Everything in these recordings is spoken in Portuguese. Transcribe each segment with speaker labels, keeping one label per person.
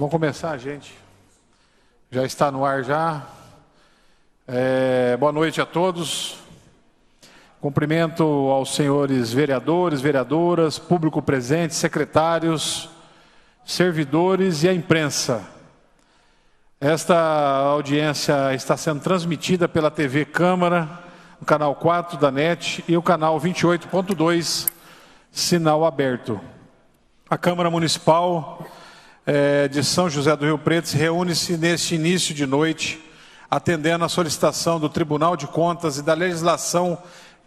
Speaker 1: Vamos começar, gente. Já está no ar já. Boa noite a todos. Cumprimento aos senhores vereadores, vereadoras, público presente, secretários, servidores e a imprensa. Esta audiência está sendo transmitida pela TV Câmara, no canal 4 da NET e o canal 28.2, sinal aberto. A Câmara Municipal de São José do Rio Preto se reúne-se neste início de noite, atendendo à solicitação do Tribunal de Contas e da legislação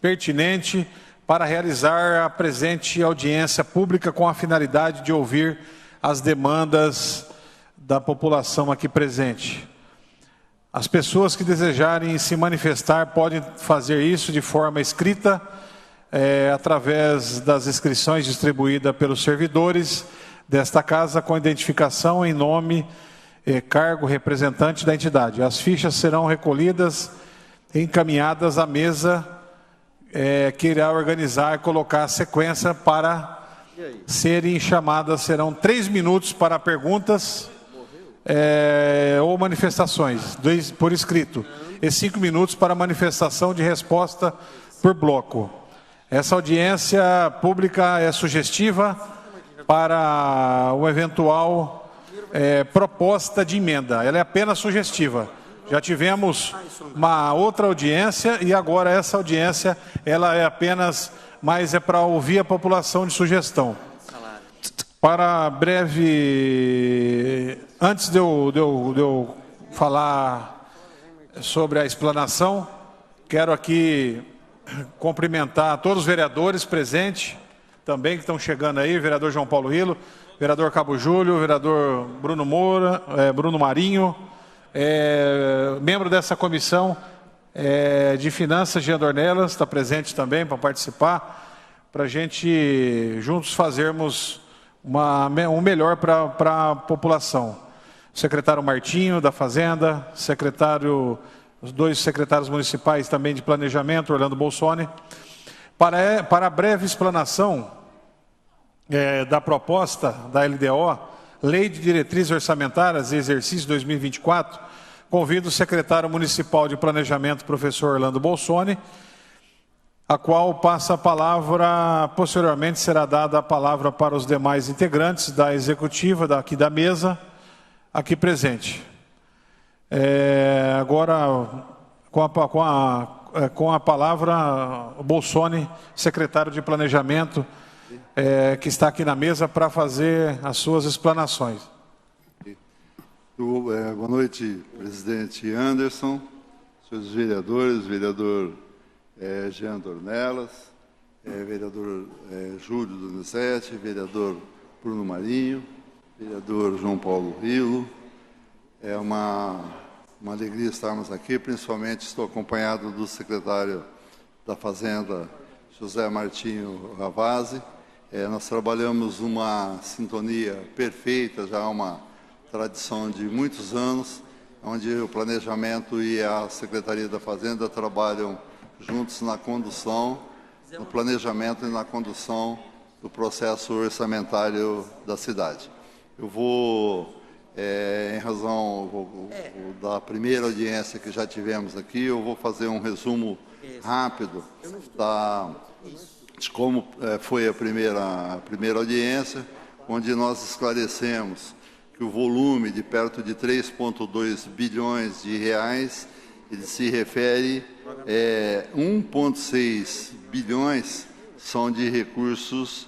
Speaker 1: pertinente para realizar a presente audiência pública com a finalidade de ouvir as demandas da população aqui presente. As pessoas que desejarem se manifestar podem fazer isso de forma escrita, através das inscrições distribuídas pelos servidores desta casa, com identificação em nome, cargo, representante da entidade. As fichas serão recolhidas e encaminhadas à mesa que irá organizar e colocar a sequência para serem chamadas. Serão 3 minutos para perguntas ou manifestações, por escrito, e 5 minutos para manifestação de resposta por bloco. Essa audiência pública é sugestiva para uma eventual proposta de emenda. Ela é apenas sugestiva. Já tivemos uma outra audiência e agora essa audiência ela é apenas, mas é para ouvir a população de sugestão. Para breve, antes de eu falar sobre a explanação, quero aqui cumprimentar todos os vereadores presentes, também que estão chegando aí, vereador João Paulo Rilo, vereador Cabo Júlio, vereador Bruno Moura, Bruno Marinho, membro dessa comissão de Finanças, Jean Dornelas, está presente também para participar, para a gente juntos fazermos um melhor para a população. O secretário Martinho, da Fazenda, os 2 secretários municipais também de Planejamento, Orlando Bolsoni. Para a breve explanação da proposta da LDO, Lei de Diretrizes Orçamentárias e Exercício 2024, convido o secretário municipal de Planejamento, professor Orlando Bolsoni, a qual passa a palavra, posteriormente será dada a palavra para os demais integrantes da executiva daqui da mesa, aqui presente. Agora, com a palavra, o Bolsoni, secretário de Planejamento, que está aqui na mesa para fazer as suas explanações.
Speaker 2: Boa noite, presidente Anderson, senhores vereadores, vereador Jean Dornelas, vereador Júlio Donizete, vereador Bruno Marinho, vereador João Paulo Rilo. É uma alegria estarmos aqui, principalmente estou acompanhado do secretário da Fazenda, José Martinho Ravazzi. Nós trabalhamos uma sintonia perfeita, já uma tradição de muitos anos, onde o planejamento e a Secretaria da Fazenda trabalham juntos na condução, no planejamento e na condução do processo orçamentário da cidade. Eu vou, em razão da primeira audiência que já tivemos aqui, eu vou fazer um resumo rápido de como foi a primeira audiência, onde nós esclarecemos que o volume de perto de 3,2 bilhões de reais, ele se refere 1,6 bilhões são de recursos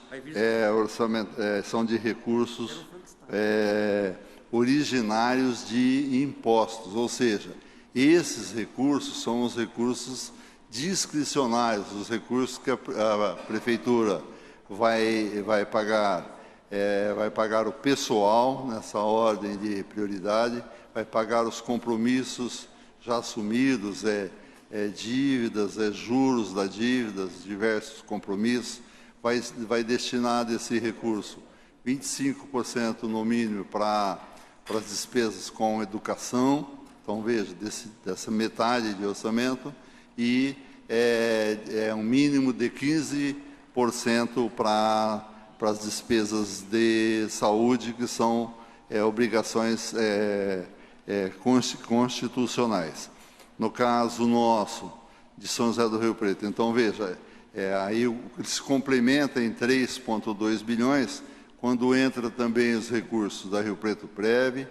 Speaker 2: originários de impostos, ou seja, esses recursos são os recursos discricionários, os recursos que a prefeitura vai pagar o pessoal nessa ordem de prioridade, vai pagar os compromissos já assumidos, dívidas, juros da dívidas, diversos compromissos, vai destinar desse recurso 25% no mínimo para as despesas com educação, então veja, dessa metade de orçamento, e um mínimo de 15% para as despesas de saúde, que são obrigações constitucionais. No caso nosso, de São José do Rio Preto, então veja, aí se complementa em 3,2 bilhões, quando entra também os recursos da Rio Preto Prev,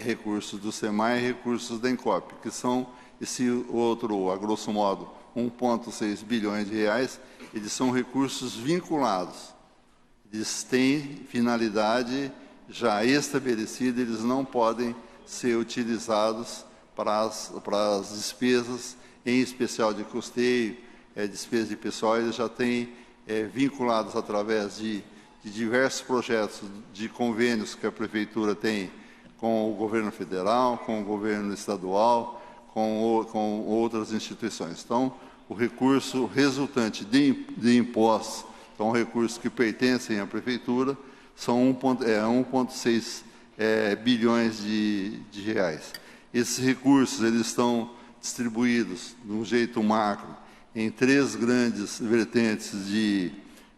Speaker 2: recursos do SEMAI e recursos da ENCOP, que são esse outro, a grosso modo, 1,6 bilhões de reais, eles são recursos vinculados. Eles têm finalidade já estabelecida, eles não podem ser utilizados para as despesas, em especial de custeio, despesas de pessoal, eles já têm vinculados através de diversos projetos de convênios que a Prefeitura tem com o governo federal, com o governo estadual, com outras instituições. Então, o recurso resultante de impostos, então recursos que pertencem à Prefeitura, são 1,6 bilhões de reais. Esses recursos eles estão distribuídos de um jeito macro em 3 grandes vertentes de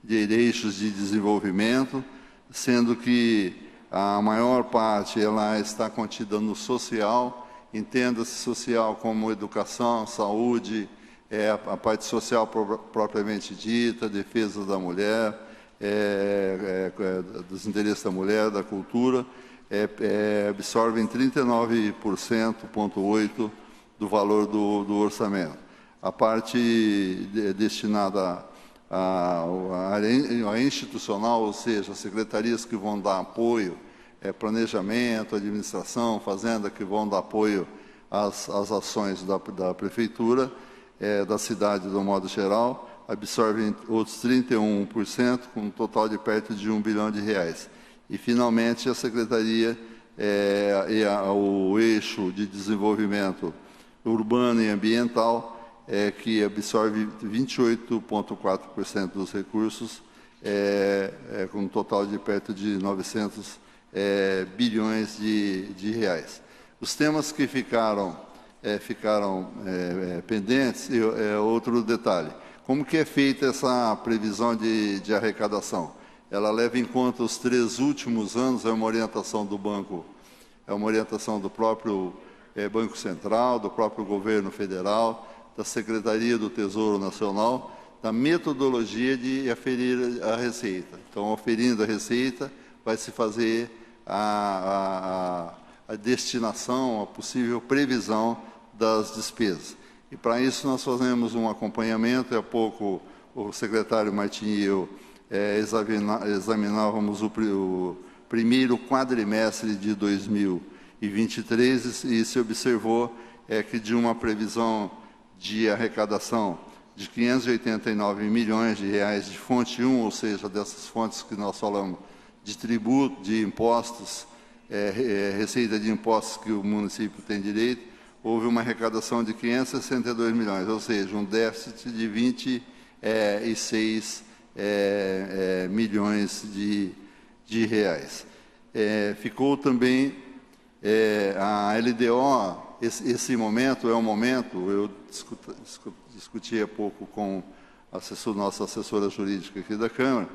Speaker 2: eixos de desenvolvimento, sendo que a maior parte ela está contida no social, entenda-se social como educação, saúde, a parte social propriamente dita, defesa da mulher, dos interesses da mulher, da cultura, absorvem 39,8% do valor do orçamento. A parte destinada à área institucional, ou seja, as secretarias que vão dar apoio, planejamento, administração, fazenda, que vão dar apoio às ações da Prefeitura, da cidade, do modo geral, absorvem outros 31%, com um total de perto de R$1 bilhão. E, finalmente, a Secretaria o eixo de desenvolvimento urbano e ambiental, que absorve 28,4% dos recursos, com um total de perto de 900 bilhões de reais. Os temas que ficaram pendentes, outro detalhe. Como que é feita essa previsão de arrecadação? Ela leva em conta os 3 últimos anos, é uma orientação do banco, é uma orientação do próprio Banco Central, do próprio governo federal, da Secretaria do Tesouro Nacional, da metodologia de aferir a receita. Então, aferindo a receita, vai se fazer a destinação, a possível previsão das despesas. E, para isso, nós fazemos um acompanhamento. Há pouco, o secretário Martim e eu examinávamos o primeiro quadrimestre de 2023 e se observou que de uma previsão de arrecadação de 589 milhões de reais de fonte 1, ou seja, dessas fontes que nós falamos, de tributo, de impostos, receita de impostos que o município tem direito, houve uma arrecadação de 562 milhões, ou seja, um déficit de 26 milhões de reais. Ficou também a LDO, esse momento é um momento, eu discuti há pouco com nossa assessora jurídica aqui da Câmara,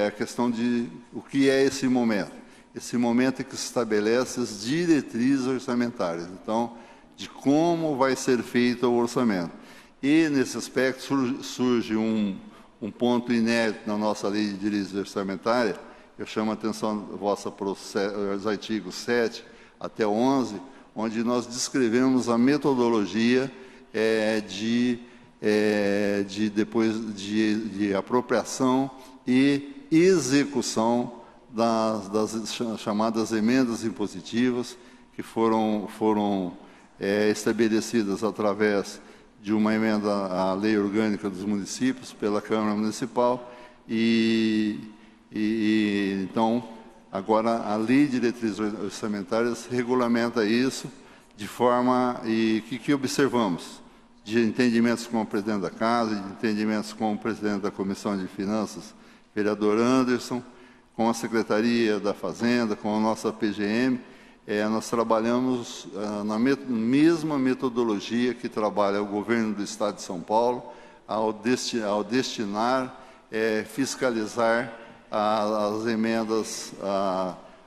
Speaker 2: a questão de o que é esse momento. Esse momento é que se estabelece as diretrizes orçamentárias, então, de como vai ser feito o orçamento. E, nesse aspecto, surge um ponto inédito na nossa lei de diretrizes orçamentárias. Eu chamo a atenção vossa para os artigos 7 até 11, onde nós descrevemos a metodologia de apropriação e execução das chamadas emendas impositivas, que foram estabelecidas através de uma emenda à Lei Orgânica dos Municípios pela Câmara Municipal então, agora a Lei de Diretrizes Orçamentárias regulamenta isso de forma que observamos de entendimentos com o presidente da Casa, de entendimentos com o presidente da Comissão de Finanças, vereador Anderson, com a Secretaria da Fazenda, com a nossa PGM. Nós trabalhamos na mesma metodologia que trabalha o governo do Estado de São Paulo, ao destinar, fiscalizar as emendas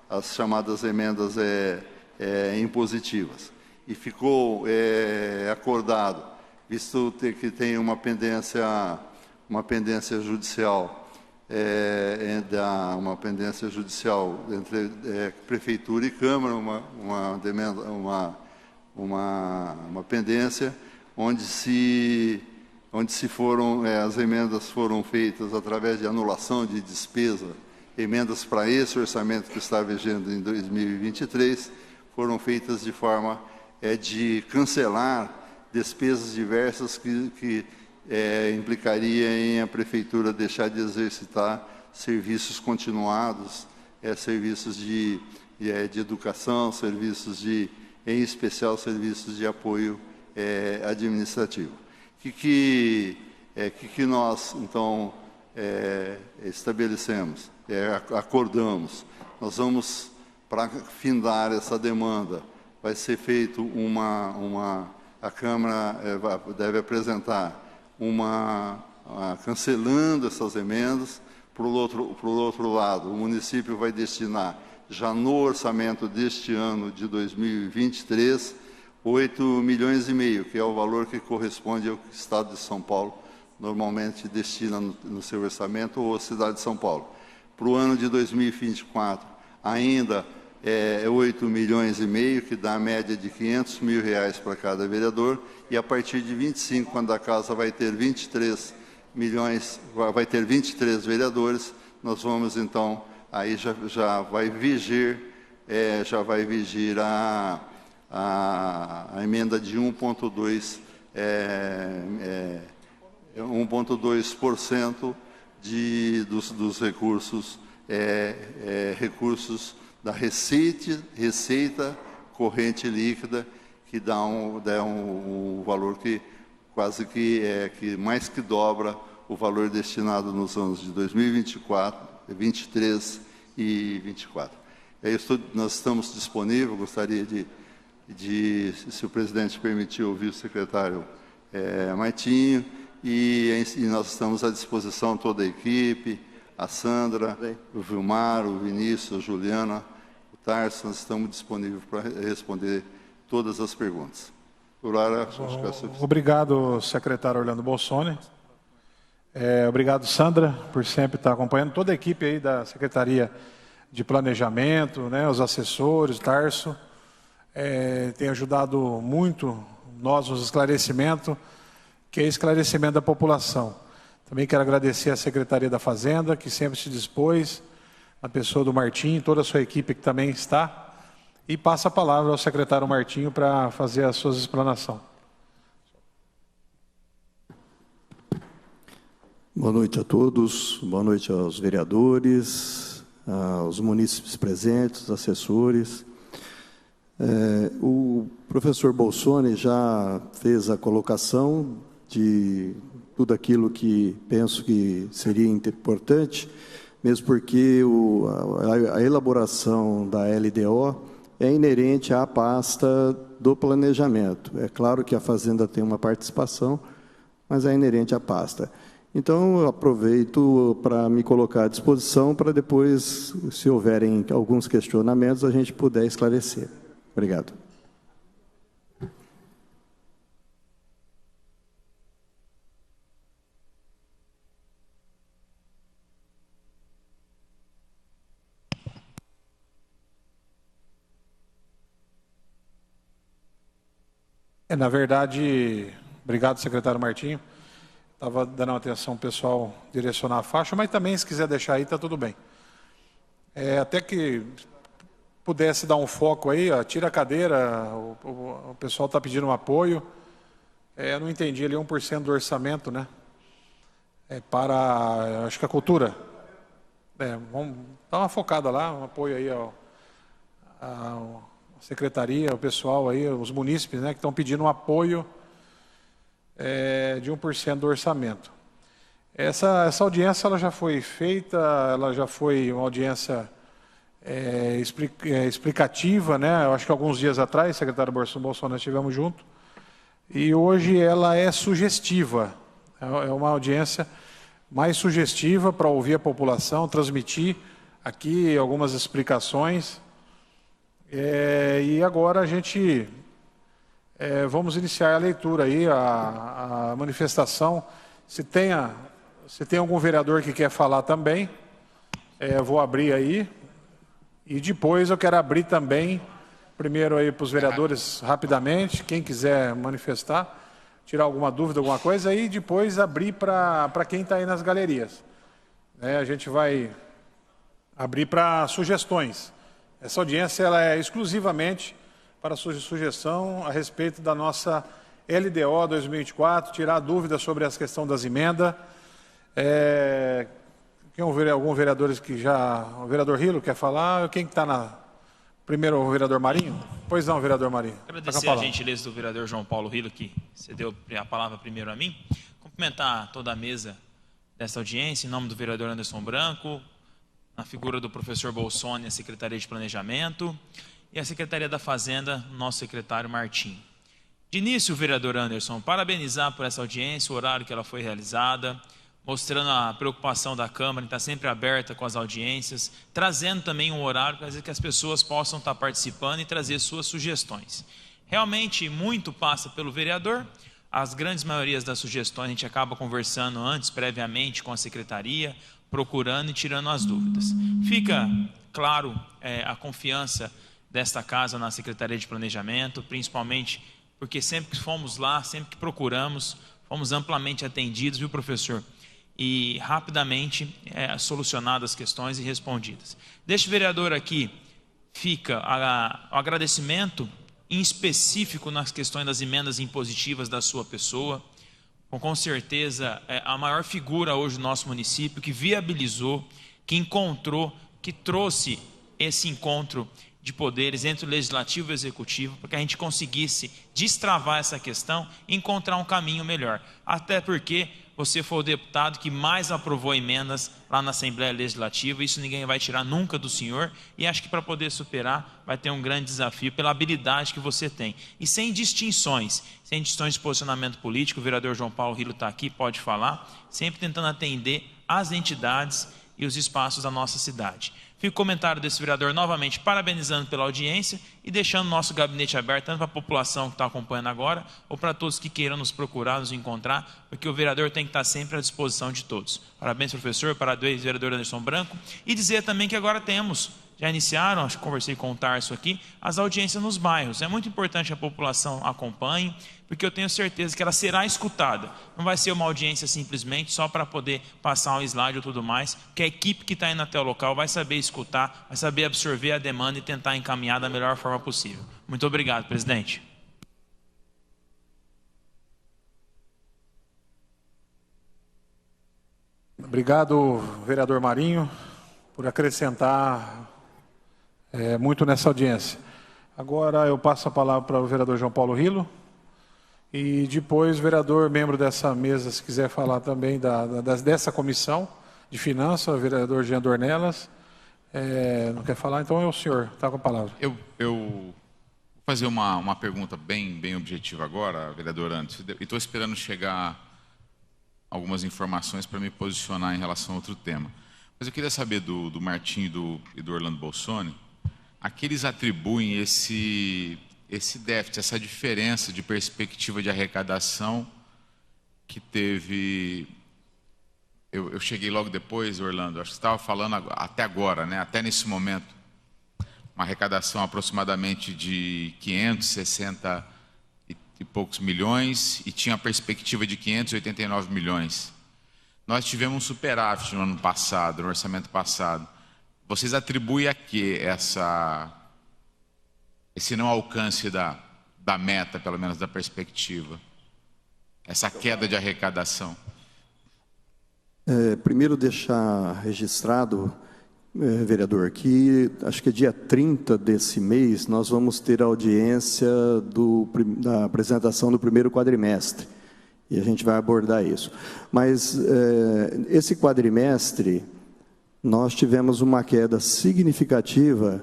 Speaker 2: as chamadas emendas impositivas. E ficou acordado, visto que tem uma pendência judicial, uma pendência judicial entre Prefeitura e Câmara, uma pendência onde as emendas foram feitas através de anulação de despesa, emendas para esse orçamento que está vigendo em 2023, foram feitas de forma de cancelar despesas diversas que implicaria em a Prefeitura deixar de exercitar serviços continuados, serviços de educação, em especial serviços de apoio administrativo. O que nós, então, estabelecemos, acordamos? Nós vamos, para findar essa demanda, vai ser feito a Câmara deve apresentar cancelando essas emendas. Por outro lado, o município vai destinar, já no orçamento deste ano de 2023, 8,5 milhões, que é o valor que corresponde ao que o Estado de São Paulo normalmente destina no seu orçamento, ou a cidade de São Paulo. Para o ano de 2024, ainda 8,5 milhões, que dá a média de R$500 mil para cada vereador, e a partir de 25, quando a casa vai ter 23 milhões, vai ter 23 vereadores, nós vamos então, aí já vai vigir a emenda de 1,2% dos recursos, recursos da receita corrente líquida, que dá um valor que quase que mais que dobra o valor destinado nos anos de 2024, 23 e 24. Nós estamos disponíveis, gostaria de, se o presidente permitir, ouvir o secretário Martinho, e nós estamos à disposição, toda a equipe, a Sandra, o Vilmar, o Vinícius, a Juliana, o Tarso, nós estamos disponíveis para responder todas as perguntas.
Speaker 1: Obrigado, secretário Orlando Bolsoni. Obrigado, Sandra, por sempre estar acompanhando. Toda a equipe aí da Secretaria de Planejamento, né, os assessores, Tarso, tem ajudado muito nós nos esclarecimentos, que é esclarecimento da população. Também quero agradecer à Secretaria da Fazenda, que sempre se dispôs, a pessoa do Martim, toda a sua equipe que também está, e passa a palavra ao secretário Martinho para fazer as suas explanações.
Speaker 3: Boa noite a todos, boa noite aos vereadores, aos munícipes presentes, assessores. O professor Bolsoni já fez a colocação de tudo aquilo que penso que seria importante, mesmo porque a elaboração da LDO é inerente à pasta do planejamento. É claro que a Fazenda tem uma participação, mas é inerente à pasta. Então, eu aproveito para me colocar à disposição para depois, se houverem alguns questionamentos, a gente puder esclarecer. Obrigado.
Speaker 1: Na verdade, obrigado, secretário Martinho. Estava dando atenção ao pessoal direcionar a faixa, mas também, se quiser deixar aí, está tudo bem. Até que pudesse dar um foco aí, ó, tira a cadeira, o pessoal está pedindo um apoio. Eu não entendi ali 1% do orçamento, né? Para, acho que a cultura. Vamos dar uma focada lá, um apoio aí à secretaria, o pessoal aí, os munícipes, né, que estão pedindo um apoio de 1% do orçamento. Essa audiência ela já foi feita, ela já foi uma audiência explicativa, né? Eu acho que alguns dias atrás, secretário Bolsonaro, nós estivemos juntos, e hoje ela é sugestiva, é uma audiência mais sugestiva para ouvir a população, transmitir aqui algumas explicações. E agora a gente vamos iniciar a leitura aí, a manifestação. Se tem algum vereador que quer falar também, eu vou abrir aí. E depois eu quero abrir também, primeiro aí para os vereadores rapidamente, quem quiser manifestar, tirar alguma dúvida, alguma coisa, e depois abrir para quem está aí nas galerias. A gente vai abrir para sugestões. Essa audiência ela é exclusivamente para sugestão a respeito da nossa LDO 2024, tirar dúvidas sobre a questão das emendas. Algum vereador que já... O vereador Rilo quer falar? Quem está na... Primeiro o vereador Marinho? Pois não, vereador Marinho.
Speaker 4: Agradecer a gentileza do vereador João Paulo Rilo, que cedeu a palavra primeiro a mim. Cumprimentar toda a mesa desta audiência, em nome do vereador Anderson Branco, na figura do professor Bolsoni, a Secretaria de Planejamento, e a Secretaria da Fazenda, nosso secretário Martim. De início, vereador Anderson, parabenizar por essa audiência, o horário que ela foi realizada, mostrando a preocupação da Câmara em estar sempre aberta com as audiências, trazendo também um horário para que as pessoas possam estar participando e trazer suas sugestões. Realmente, muito passa pelo vereador. As grandes maiorias das sugestões a gente acaba conversando antes, previamente, com a Secretaria, procurando e tirando as dúvidas. Fica claro a confiança desta casa na Secretaria de Planejamento, principalmente porque sempre que fomos lá, sempre que procuramos, fomos amplamente atendidos, viu, professor? E rapidamente solucionadas as questões e respondidas. Deste vereador aqui fica o agradecimento em específico nas questões das emendas impositivas da sua pessoa, com certeza a maior figura hoje do nosso município, que viabilizou, que encontrou, que trouxe esse encontro de poderes entre o Legislativo e o Executivo, para que a gente conseguisse destravar essa questão e encontrar um caminho melhor. Até porque você foi o deputado que mais aprovou emendas lá na Assembleia Legislativa, isso ninguém vai tirar nunca do senhor, e acho que para poder superar vai ter um grande desafio pela habilidade que você tem. E sem distinções de posicionamento político, o vereador João Paulo Rilo está aqui, pode falar, sempre tentando atender as entidades e os espaços da nossa cidade. Fica o comentário desse vereador novamente parabenizando pela audiência e deixando o nosso gabinete aberto, tanto para a população que está acompanhando agora, ou para todos que queiram nos procurar, nos encontrar, porque o vereador tem que estar sempre à disposição de todos. Parabéns, professor, parabéns, vereador Anderson Branco, e dizer também que agora temos, já iniciaram, acho que conversei com o Tarso aqui, as audiências nos bairros. É muito importante que a população acompanhe, porque eu tenho certeza que ela será escutada. Não vai ser uma audiência simplesmente só para poder passar um slide ou tudo mais, que a equipe que está indo até o local vai saber escutar, vai saber absorver a demanda e tentar encaminhar da melhor forma possível. Muito obrigado, presidente.
Speaker 1: Obrigado, vereador Marinho, por acrescentar muito nessa audiência. Agora eu passo a palavra para o vereador João Paulo Rilo. E depois o vereador, membro dessa mesa, se quiser falar também dessa comissão de finanças, o vereador Jean Dornelas, não quer falar, então é o senhor, está com a palavra.
Speaker 5: Eu vou fazer uma pergunta bem objetiva agora, vereador Anderson, e estou esperando chegar algumas informações para me posicionar em relação a outro tema. Mas eu queria saber do Martim e do Orlando Bolsoni, a que eles atribuem esse déficit, essa diferença de perspectiva de arrecadação que teve... Eu cheguei logo depois, Orlando, acho que você estava falando até agora, né? Até nesse momento, uma arrecadação aproximadamente de 560 e poucos milhões e tinha a perspectiva de 589 milhões. Nós tivemos um superávit no ano passado, no orçamento passado. Vocês atribuem a quê esse não alcance da meta, pelo menos da perspectiva? Essa queda de arrecadação?
Speaker 3: Primeiro deixar registrado, vereador, que acho que dia 30 desse mês nós vamos ter a audiência da apresentação do primeiro quadrimestre. E a gente vai abordar isso. Mas esse quadrimestre, nós tivemos uma queda significativa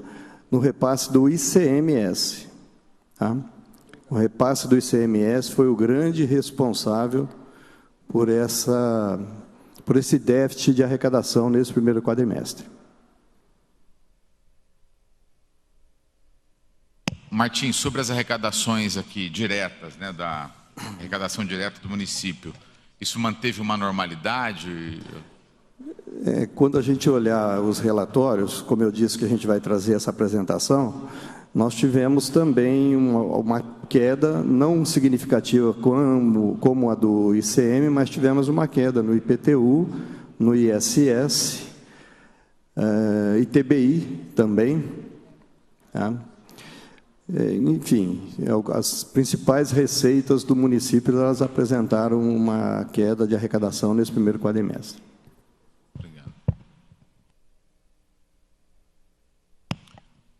Speaker 3: no repasse do ICMS. Tá? O repasse do ICMS foi o grande responsável por esse déficit de arrecadação nesse primeiro quadrimestre.
Speaker 5: Martins, sobre as arrecadações aqui diretas, né, da arrecadação direta do município, isso manteve uma normalidade?
Speaker 3: Quando a gente olhar os relatórios, como eu disse que a gente vai trazer essa apresentação, nós tivemos também uma queda não significativa como a do ICM, mas tivemos uma queda no IPTU, no ISS, ITBI também. Tá? Enfim, as principais receitas do município, elas apresentaram uma queda de arrecadação nesse primeiro quadrimestre.
Speaker 5: Obrigado.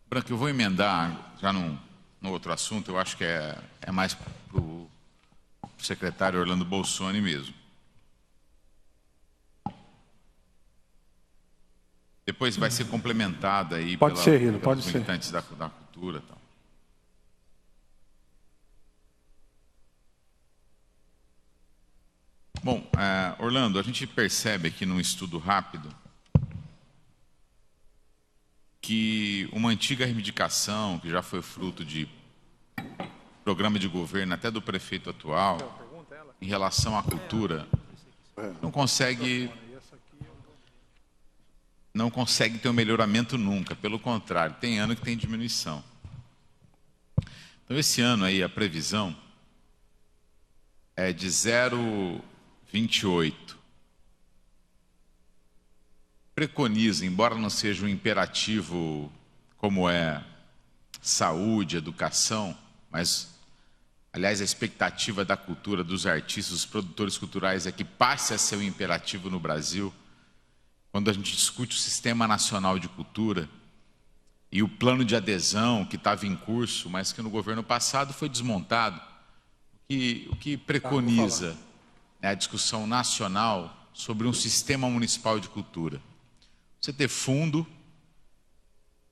Speaker 5: Branco, eu vou emendar já no outro assunto, eu acho que é mais para o secretário Orlando Bolsoni mesmo. Depois vai ser complementada aí pelos militantes da cultura e tal. Bom, Orlando, a gente percebe aqui num estudo rápido que uma antiga reivindicação, que já foi fruto de programa de governo até do prefeito atual, em relação à cultura, não consegue ter um melhoramento nunca, pelo contrário, tem ano que tem diminuição. Então, esse ano aí, a previsão é de 0,28. Preconiza, embora não seja um imperativo como é saúde, educação, mas, aliás, a expectativa da cultura, dos artistas, dos produtores culturais é que passe a ser um imperativo no Brasil. Quando a gente discute o Sistema Nacional de Cultura e o plano de adesão que estava em curso, mas que no governo passado foi desmontado, o que preconiza a discussão nacional sobre um sistema municipal de cultura. Você ter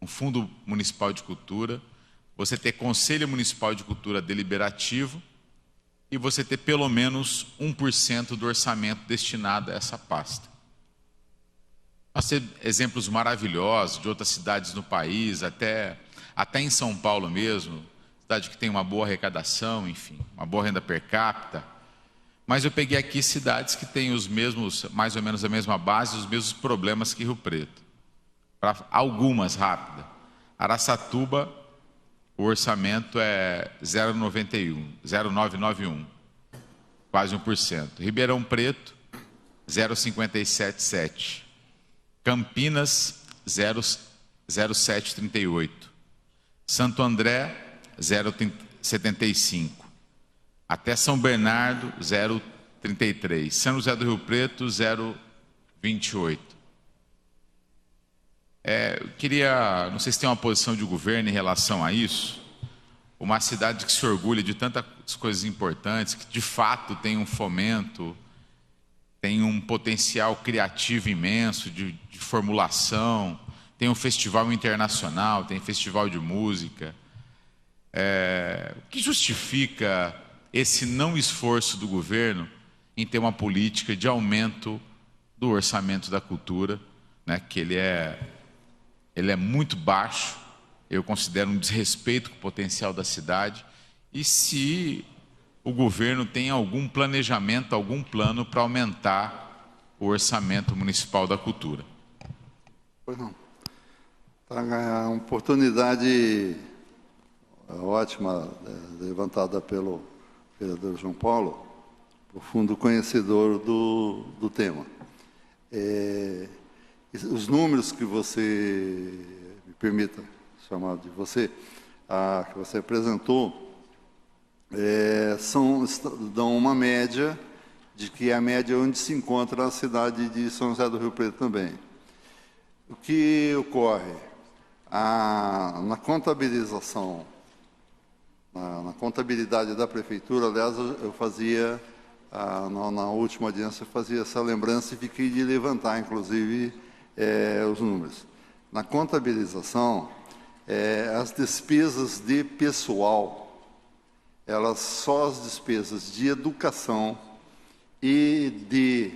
Speaker 5: um fundo municipal de cultura, você ter conselho municipal de cultura deliberativo e você ter pelo menos 1% do orçamento destinado a essa pasta. Nós temos exemplos maravilhosos de outras cidades no país, até em São Paulo mesmo, cidade que tem uma boa arrecadação, enfim, uma boa renda per capita. Mas eu peguei aqui cidades que têm os mesmos, mais ou menos a mesma base, os mesmos problemas que Rio Preto. Para algumas rápidas. Araçatuba, o orçamento é 0,991, quase 1%. Ribeirão Preto, 0,577. Campinas, 0,738. Santo André, 0,75. Até São Bernardo, 0,33. São José do Rio Preto, 0,28. Eu queria, não sei se tem uma posição de governo em relação a isso, uma cidade que se orgulha de tantas coisas importantes, que de fato tem um fomento, tem um potencial criativo imenso de formulação, tem um festival internacional, tem festival de música. O que justifica esse não esforço do governo em ter uma política de aumento do orçamento da cultura, né, que ele é muito baixo, eu considero um desrespeito com o potencial da cidade, e se o governo tem algum planejamento, algum plano para aumentar o orçamento municipal da cultura.
Speaker 2: Pois não. Uma oportunidade ótima levantada pelo vereador João Paulo, profundo conhecedor do tema. Os números que você, me permita chamar de você, que você apresentou, dão uma média de que é a média onde se encontra a cidade de São José do Rio Preto também. O que ocorre? Na contabilização, na contabilidade da prefeitura, aliás, eu fazia, na última audiência, eu fazia essa lembrança e fiquei de levantar, inclusive, os números. Na contabilização, as despesas de pessoal, só as despesas de educação e de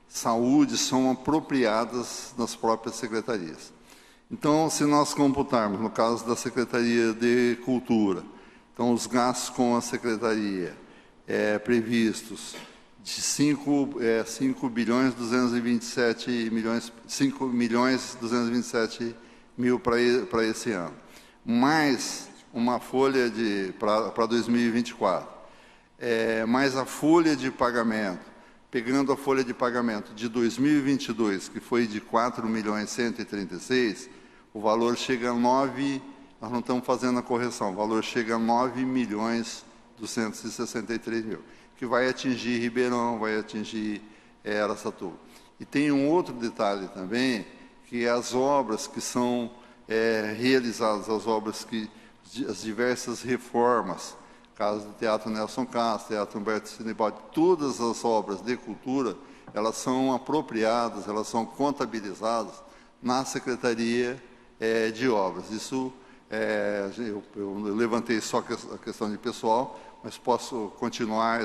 Speaker 2: saúde são apropriadas nas próprias secretarias. Então, se nós computarmos, no caso da Secretaria de Cultura, então os gastos com a Secretaria previstos de 5 bilhões 227 milhões, 5 milhões 227 mil para esse ano, mais uma folha para 2024, mais a folha de pagamento, pegando a folha de pagamento de 2022, que foi de 4 milhões 136, o valor chega a 9, nós não estamos fazendo a correção, o valor chega a 9 milhões 263 mil, que vai atingir Ribeirão, vai atingir Araçatuba. E tem um outro detalhe também, que é as obras que são realizadas, as diversas reformas, caso do Teatro Nelson Castro, Teatro Humberto Sinibaldi, todas as obras de cultura, elas são apropriadas, elas são contabilizadas na Secretaria de Obras. Isso, eu levantei só a questão de pessoal, mas posso continuar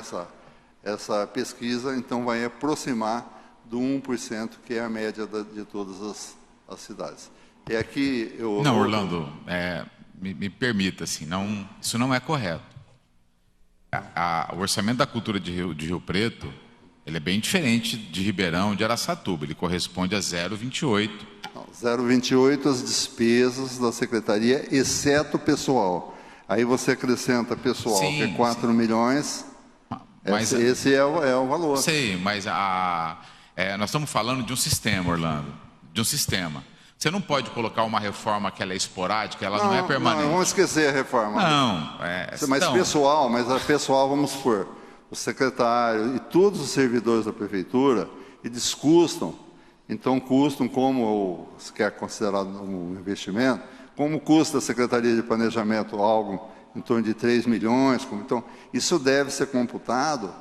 Speaker 2: essa pesquisa, então vai aproximar do 1%, que é a média de todas as cidades. E aqui eu...
Speaker 5: Não, Orlando, me permita, assim, isso não é correto. O orçamento da cultura de Rio Preto, ele é bem diferente de Ribeirão, de Araçatuba, ele corresponde a 0,28.
Speaker 2: 0,28 as despesas da Secretaria, exceto pessoal. Aí você acrescenta pessoal,
Speaker 5: sim,
Speaker 2: que é 4 milhões, mas esse é o valor.
Speaker 5: Sei, mas nós estamos falando de um sistema, Orlando, de um sistema. Você não pode colocar uma reforma que ela é esporádica, ela não é permanente.
Speaker 2: Não, vamos esquecer a reforma. Mas pessoal, vamos supor, o secretário e todos os servidores da prefeitura, eles custam, então custam como, se quer considerar um investimento, como custa a Secretaria de Planejamento algo em torno de 3 milhões, então isso deve ser computado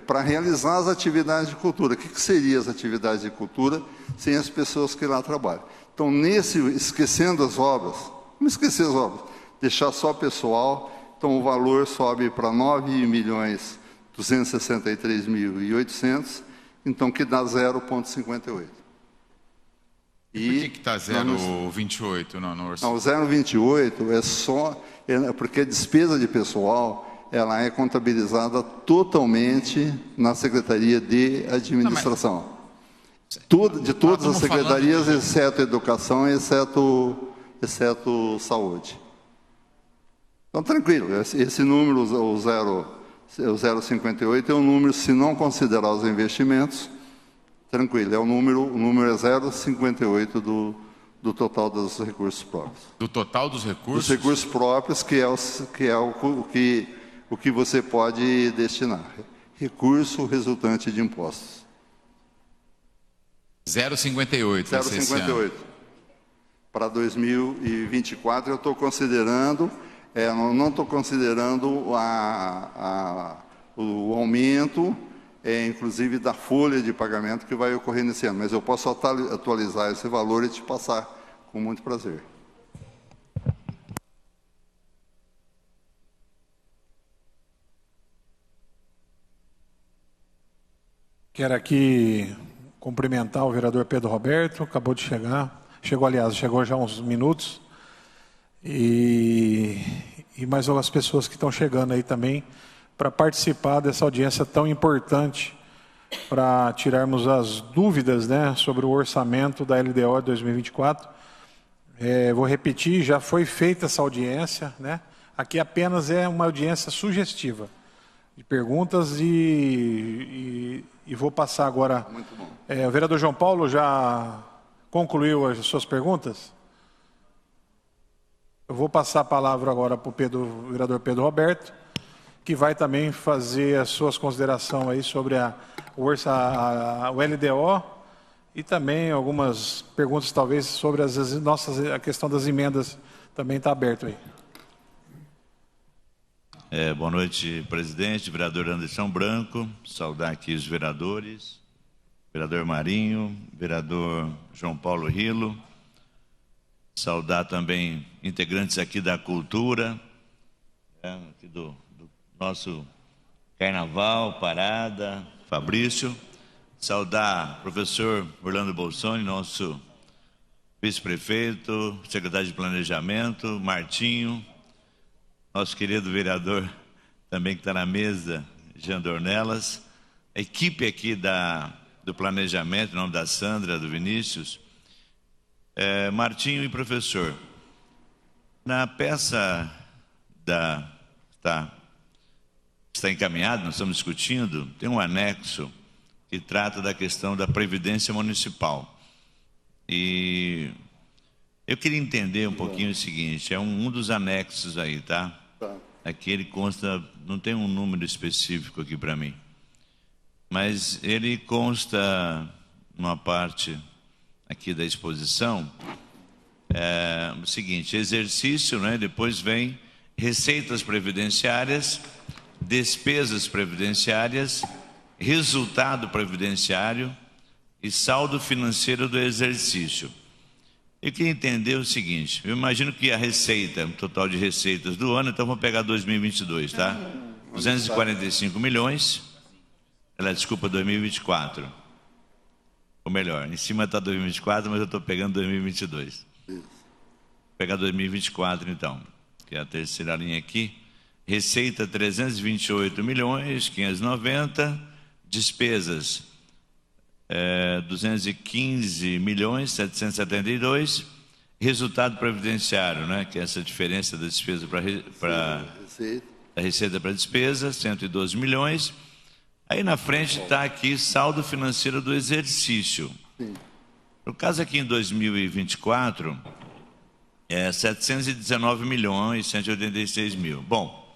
Speaker 2: para realizar as atividades de cultura. O que seriam as atividades de cultura sem as pessoas que lá trabalham? Então, esquecendo as obras, vamos esquecer as obras, deixar só pessoal, então o valor sobe para 9.263.800, então que dá 0,58.
Speaker 5: E por que está 0,28 no orçamento?
Speaker 2: Não, o 0,28 é só... porque a despesa de pessoal, ela é contabilizada totalmente na Secretaria de Administração. De todas as secretarias, exceto Educação e exceto Saúde. Então, tranquilo, esse número, o 0,58, é um número, se não considerar os investimentos, tranquilo, o número é 0,58 do total dos recursos próprios. Do total dos recursos? Dos recursos próprios, que é o que você pode destinar. Recurso resultante de impostos.
Speaker 5: 0,58.
Speaker 2: 0,58. Para 2024, eu estou considerando, não estou considerando o aumento, inclusive da folha de pagamento que vai ocorrer nesse ano, mas eu posso atualizar esse valor e te passar com muito prazer.
Speaker 1: Quero aqui cumprimentar o vereador Pedro Roberto, acabou de chegar, chegou já há uns minutos, e mais algumas pessoas que estão chegando aí também para participar dessa audiência tão importante para tirarmos as dúvidas, né, sobre o orçamento da LDO de 2024. Vou repetir, já foi feita essa audiência, né? Aqui apenas é uma audiência sugestiva de perguntas e vou passar agora.
Speaker 2: Muito bom.
Speaker 1: O vereador João Paulo já concluiu as suas perguntas? Eu vou passar a palavra agora para o vereador Pedro Roberto, que vai também fazer as suas considerações aí sobre o LDO e também algumas perguntas talvez sobre a questão das emendas também está aberto aí.
Speaker 6: Boa noite, presidente, vereador Anderson Branco, saudar aqui os vereadores, vereador Marinho, vereador João Paulo Rilo, saudar também integrantes aqui da cultura, aqui do nosso Carnaval, Parada, Fabrício, saudar o professor Orlando Bolsoni, nosso vice-prefeito, secretário de Planejamento, Martinho, nosso querido vereador também que está na mesa, Jean Dornelas, a equipe aqui do Planejamento, em nome da Sandra, do Vinícius, Martinho e professor. Na peça está encaminhado, nós estamos discutindo, tem um anexo que trata da questão da Previdência Municipal. E eu queria entender um pouquinho o seguinte, é um dos anexos aí, tá? Aqui ele consta, não tem um número específico aqui para mim, mas ele consta numa parte aqui da exposição, o seguinte, exercício, né? Depois vem receitas previdenciárias, despesas previdenciárias, resultado previdenciário e saldo financeiro do exercício. Eu queria entender o seguinte, eu imagino que a receita, o total de receitas do ano, então vamos pegar 2022, tá? 245 milhões, desculpa, 2024. Ou melhor, em cima está 2024, mas eu estou pegando 2022. Vou pegar 2024 então, que é a terceira linha aqui. Receita 328 milhões, 590, despesas 215 milhões, 772, resultado previdenciário, né, que é essa diferença da despesa para a receita para despesa, 112 milhões. Aí na frente está aqui saldo financeiro do exercício. Sim. No caso aqui em 2024, 719 milhões, 186 mil. Bom,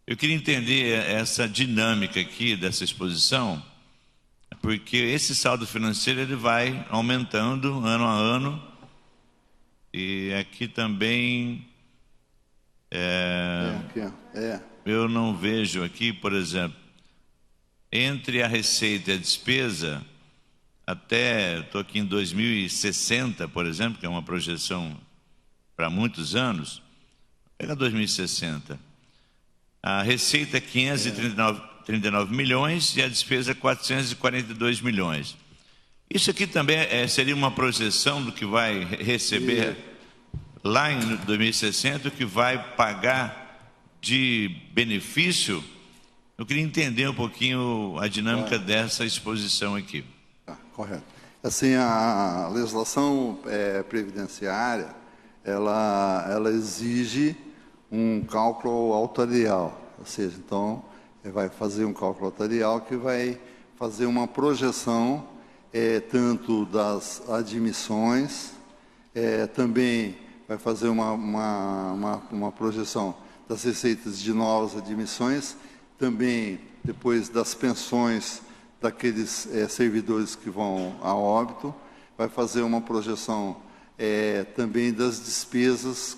Speaker 6: eu queria entender essa dinâmica aqui dessa exposição, porque esse saldo financeiro ele vai aumentando ano a ano, e aqui também eu não vejo aqui, por exemplo, entre a receita e a despesa, até, estou aqui em 2060, por exemplo, que é uma projeção para muitos anos, pega 2060, a receita é 539 milhões e a despesa 442 milhões. Isso aqui também seria uma projeção do que vai receber lá em 2060, o que vai pagar de benefício. Eu queria entender um pouquinho a dinâmica dessa exposição aqui.
Speaker 2: Correto. Assim, a legislação previdenciária, ela exige um cálculo autorial, ou seja, então vai fazer um cálculo autorial que vai fazer uma projeção tanto das admissões, também vai fazer uma projeção das receitas de novas admissões, também depois das pensões daqueles servidores que vão a óbito, vai fazer uma projeção também das despesas,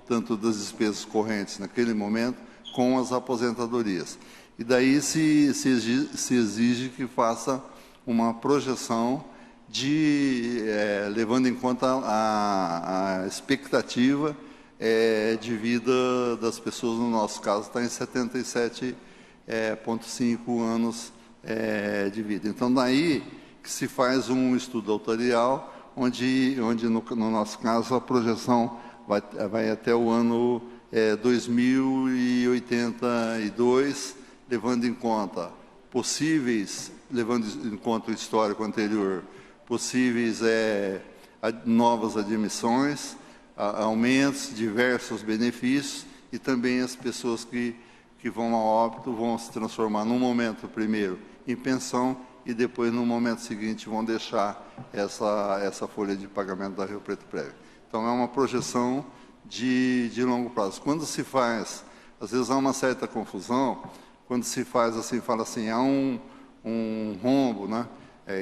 Speaker 2: tanto das despesas correntes naquele momento, com as aposentadorias. E daí se exige que faça uma projeção levando em conta a expectativa de vida das pessoas, no nosso caso está em 77,5 anos de vida. Então daí que se faz um estudo autorial, onde no nosso caso a projeção vai até o ano 2082, levando em conta o histórico anterior, possíveis novas admissões, aumentos, diversos benefícios, e também as pessoas que vão a óbito vão se transformar num momento primeiro em pensão e depois no momento seguinte vão deixar essa folha de pagamento da Rio Preto Prévio. Então é uma projeção de longo prazo. Quando se faz, às vezes há uma certa confusão, quando se faz assim, fala assim, há um rombo, né?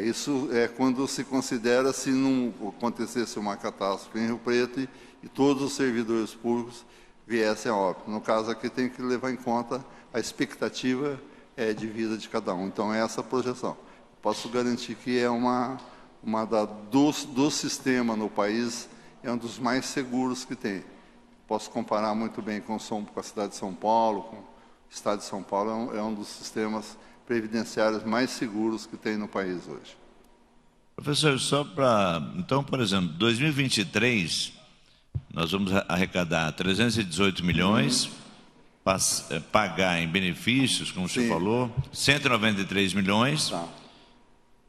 Speaker 2: Isso é quando se considera se não acontecesse uma catástrofe em Rio Preto e todos os servidores públicos viessem a óbito. No caso aqui tem que levar em conta a expectativa de vida de cada um. Então é essa projeção. Posso garantir que é do sistema no país, é um dos mais seguros que tem. Posso comparar muito bem com a cidade de São Paulo, com o estado de São Paulo, é um dos sistemas previdenciários mais seguros que tem no país hoje.
Speaker 6: Professor, só para... Então, por exemplo, 2023, nós vamos arrecadar 318 milhões, pagar em benefícios, como você falou, 193 milhões,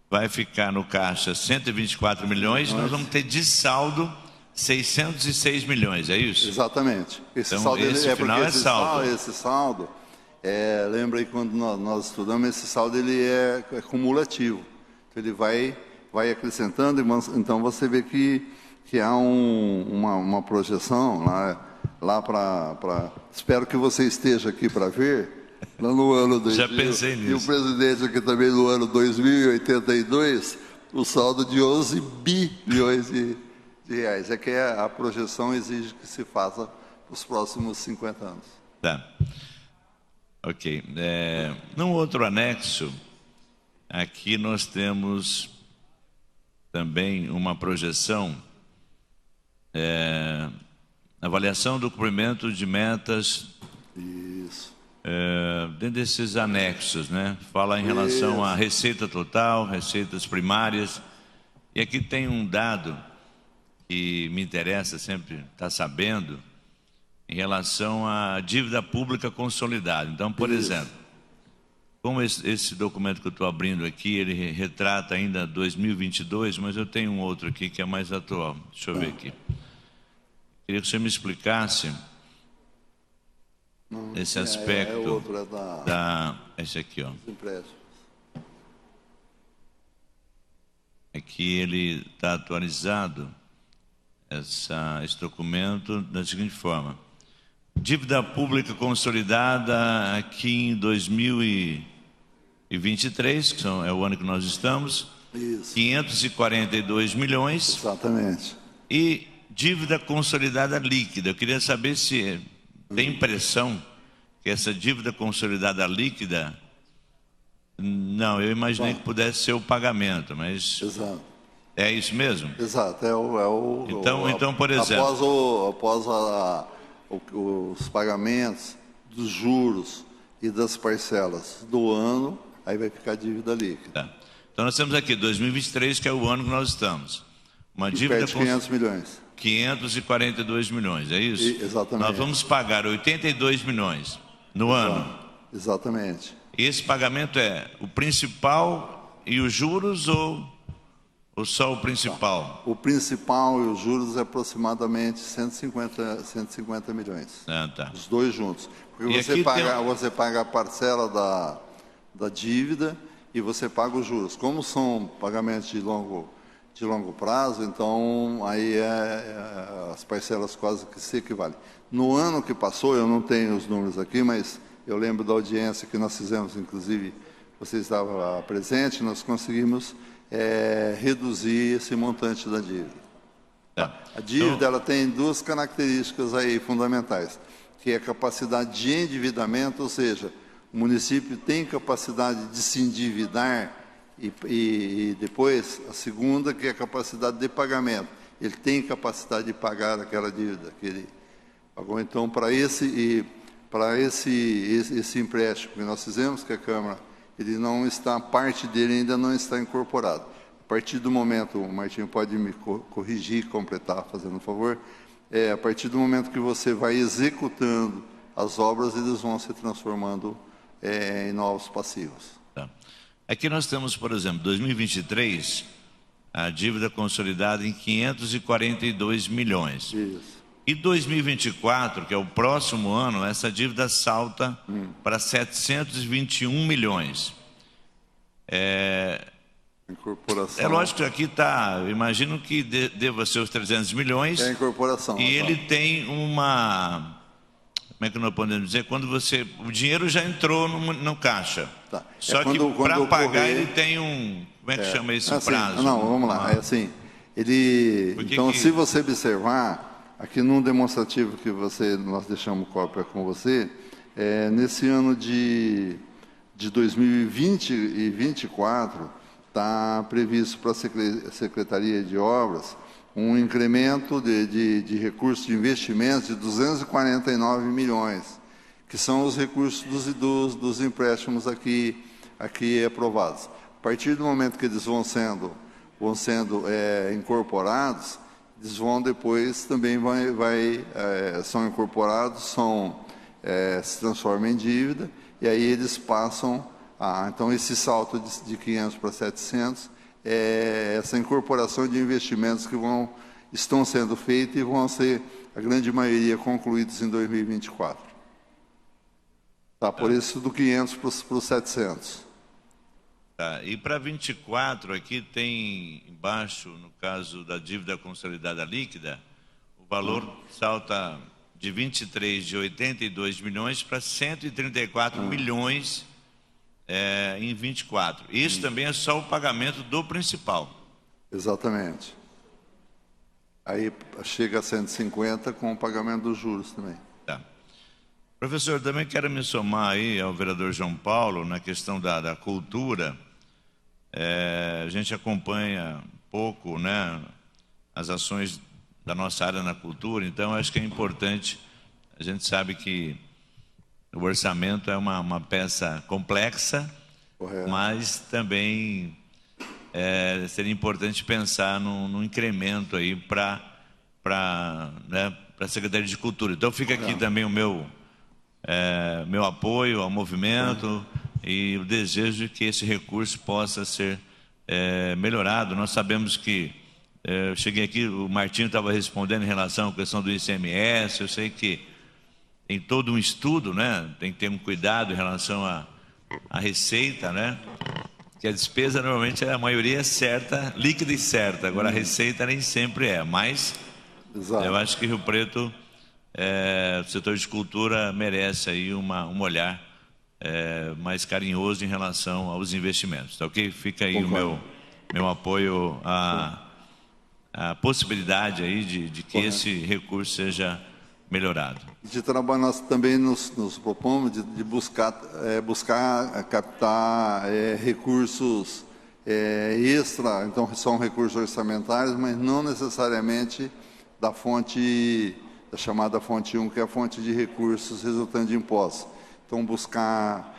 Speaker 6: vai ficar no caixa 124 milhões, nós vamos ter de saldo 606 milhões, é isso?
Speaker 2: Exatamente. Esse
Speaker 6: então,
Speaker 2: saldo
Speaker 6: esse final é saldo.
Speaker 2: Esse saldo, lembra aí quando nós estudamos, esse saldo ele é cumulativo. Ele vai acrescentando, então você vê que há uma projeção lá para... Espero que você esteja aqui para ver, lá no ano 2000.
Speaker 6: Já pensei nisso.
Speaker 2: E o presidente aqui também no ano 2082, o saldo de 11 bilhões de reais. É que a projeção exige que se faça os próximos 50 anos.
Speaker 6: Tá. Ok. Num outro anexo, aqui nós temos também uma projeção, avaliação do cumprimento de metas.
Speaker 2: Isso.
Speaker 6: Dentro desses anexos, né? Fala em relação à receita total, receitas primárias. E aqui tem um dado que me interessa sempre estar sabendo, em relação à dívida pública consolidada. Então, por exemplo, como esse documento que eu estou abrindo aqui, ele retrata ainda 2022, mas eu tenho um outro aqui que é mais atual. Deixa eu ver aqui. Queria que você me explicasse esse aspecto esse aqui, ó. Aqui ele está atualizado, esse documento, da seguinte forma: dívida pública consolidada aqui em 2023, que é o ano que nós estamos, 542 milhões.
Speaker 2: Exatamente.
Speaker 6: E dívida consolidada líquida. Eu queria saber se tem impressão que essa dívida consolidada líquida... Não, eu imaginei que pudesse ser o pagamento, mas...
Speaker 2: Exato.
Speaker 6: É isso mesmo?
Speaker 2: Exato.
Speaker 6: Então, por exemplo...
Speaker 2: Após os pagamentos dos juros e das parcelas do ano, aí vai ficar a dívida líquida.
Speaker 6: Tá. Então, nós temos aqui 2023, que é o ano que nós estamos. Uma dívida
Speaker 2: de 500 milhões.
Speaker 6: 542 milhões, é isso?
Speaker 2: Exatamente.
Speaker 6: Nós vamos pagar 82 milhões no ano.
Speaker 2: Exatamente.
Speaker 6: E esse pagamento é o principal e os juros ou só o principal?
Speaker 2: O principal e os juros é aproximadamente 150 milhões.
Speaker 6: Tá.
Speaker 2: Os dois juntos. Porque você paga a parcela da dívida e você paga os juros. Como são pagamentos de longo prazo, então aí as parcelas quase que se equivalem. No ano que passou, eu não tenho os números aqui, mas eu lembro da audiência que nós fizemos, inclusive você estava presente, nós conseguimos reduzir esse montante da dívida. A dívida ela tem duas características aí fundamentais, que é a capacidade de endividamento, ou seja, o município tem capacidade de se endividar e depois, a segunda, que é a capacidade de pagamento. Ele tem capacidade de pagar aquela dívida que ele pagou. Então, para esse empréstimo que nós fizemos, que a Câmara, ele não está, parte dele ainda não está incorporado. A partir do momento, o Martinho pode me corrigir, completar, fazendo um favor, a partir do momento que você vai executando as obras, eles vão se transformando em novos passivos.
Speaker 6: Tá. Aqui nós temos, por exemplo, 2023, a dívida consolidada em 542 milhões.
Speaker 2: Isso.
Speaker 6: E 2024, que é o próximo ano, essa dívida salta para 721 milhões.
Speaker 2: Incorporação.
Speaker 6: É lógico que aqui está, imagino que deva ser os 300 milhões.
Speaker 2: É a incorporação.
Speaker 6: E ele tem uma... Como é que nós podemos dizer? Quando o dinheiro já entrou no caixa. Tá. Só que para pagar ele tem um... Como é que chama esse prazo?
Speaker 2: Não, vamos lá. É assim, se você observar, aqui num demonstrativo que nós deixamos cópia com você, nesse ano de 2020 e 2024, está previsto para a Secretaria de Obras um incremento de recursos de investimentos de 249 milhões, que são os recursos dos empréstimos aqui aprovados. A partir do momento que eles vão sendo vão sendo incorporados, eles vão depois também são incorporados, se transformam em dívida, e aí eles passam então esse salto de 500 para 700 é essa incorporação de investimentos que estão sendo feitos e vão ser, a grande maioria, concluídos em 2024. Tá, por isso do 500 para os 700.
Speaker 6: Tá, e para 24 aqui tem embaixo, no caso da dívida consolidada líquida, o valor salta de 23 de 82 milhões para 134 milhões em 24. Isso também é só o pagamento do principal.
Speaker 2: Exatamente. Aí chega a 150 com o pagamento dos juros também.
Speaker 6: Tá. Professor, também quero me somar aí ao vereador João Paulo na questão da cultura. A gente acompanha pouco, né, as ações da nossa área na cultura, então acho que é importante. A gente sabe que o orçamento é uma peça complexa, correto, mas também seria importante pensar num incremento aí para a Secretaria de Cultura. Então fica aqui também o meu apoio ao movimento e o desejo de que esse recurso possa ser melhorado. Nós sabemos que eu cheguei aqui, o Martinho estava respondendo em relação à questão do ICMS. Eu sei que tem todo um estudo, né? Tem que ter um cuidado em relação à receita, né? Que a despesa normalmente a maioria é certa, líquida e certa. Agora a receita nem sempre é, mas exato, eu acho que Rio Preto, o setor de cultura merece aí um olhar mais carinhoso em relação aos investimentos. Tá, ok? Fica aí o meu apoio à possibilidade aí de que esse recurso seja melhorado.
Speaker 2: De trabalho, nós também nos propomos de buscar captar recursos extra, então são recursos orçamentários, mas não necessariamente da chamada fonte 1, que é a fonte de recursos resultantes de impostos. Então, buscar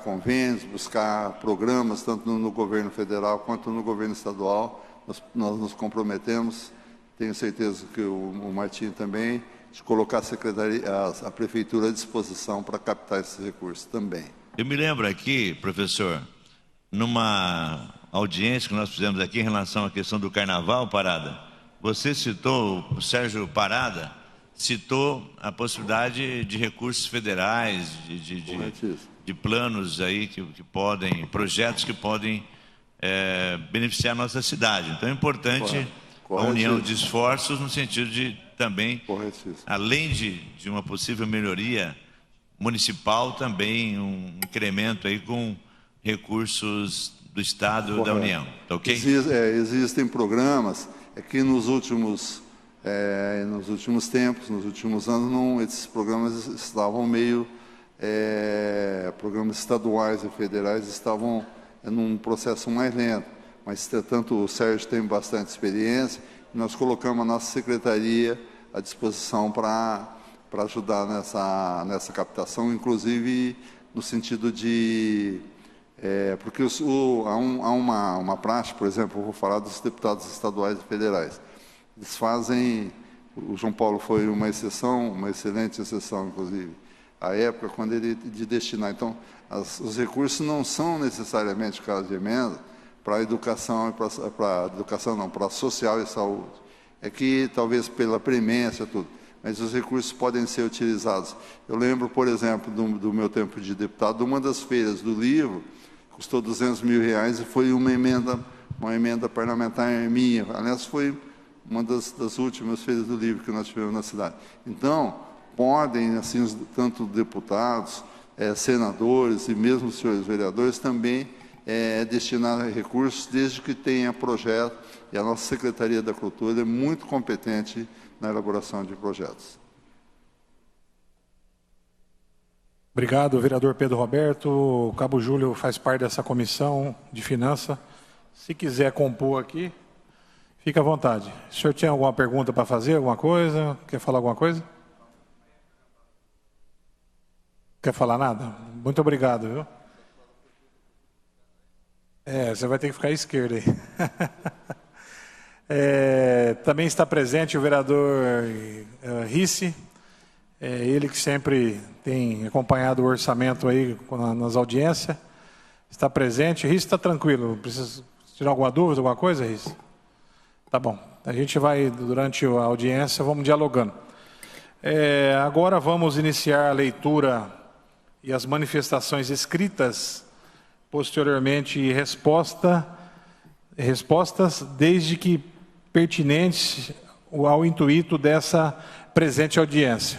Speaker 2: convênios, buscar programas, tanto no governo federal quanto no governo estadual. Nós nos comprometemos, tenho certeza que o Martinho também, de colocar a prefeitura à disposição para captar esses recursos também.
Speaker 6: Eu me lembro aqui, professor, numa audiência que nós fizemos aqui em relação à questão do carnaval, Parada, você citou, o Sérgio Parada, citou a possibilidade de recursos federais, de planos aí projetos que podem beneficiar a nossa cidade. Então é importante a união de esforços no sentido de também, além de uma possível melhoria municipal, também um incremento aí com recursos do Estado e da União. Tá, ok?
Speaker 2: Existem programas que nos últimos tempos, nos últimos anos, esses programas estavam meio programas estaduais e federais estavam num processo mais lento, mas tanto o Sérgio tem bastante experiência. Nós colocamos a nossa secretaria à disposição para ajudar nessa captação, inclusive no sentido de... porque há uma prática, por exemplo, eu vou falar dos deputados estaduais e federais. Eles fazem... O João Paulo foi uma exceção, uma excelente exceção, inclusive, à época, quando ele de destinar. Então, os recursos não são necessariamente, caso de emenda, para a educação, para social e saúde. É que, talvez, pela premência, tudo, mas os recursos podem ser utilizados. Eu lembro, por exemplo, do meu tempo de deputado, uma das feiras do livro, custou R$200 mil, e foi uma emenda parlamentar minha. Aliás, foi uma das últimas feiras do livro que nós tivemos na cidade. Então, podem, assim, tanto deputados, senadores e mesmo os senhores vereadores também destinar recursos, desde que tenha projeto, e a nossa Secretaria da Cultura é muito competente na elaboração de projetos.
Speaker 1: Obrigado, vereador Pedro Roberto. O Cabo Júlio faz parte dessa comissão de finanças. Se quiser compor aqui, fica à vontade. O senhor tinha alguma pergunta para fazer, alguma coisa? Quer falar alguma coisa? Quer falar nada? Muito obrigado, viu? Você vai ter que ficar à esquerda aí. Também está presente o vereador Risse, ele que sempre tem acompanhado o orçamento aí nas audiências. Está presente. Risse, está tranquilo? Precisa tirar alguma dúvida, alguma coisa, Risse? Tá bom. A gente vai, durante a audiência, vamos dialogando. Agora vamos iniciar a leitura e as manifestações escritas, posteriormente respostas, desde que pertinentes ao intuito dessa presente audiência.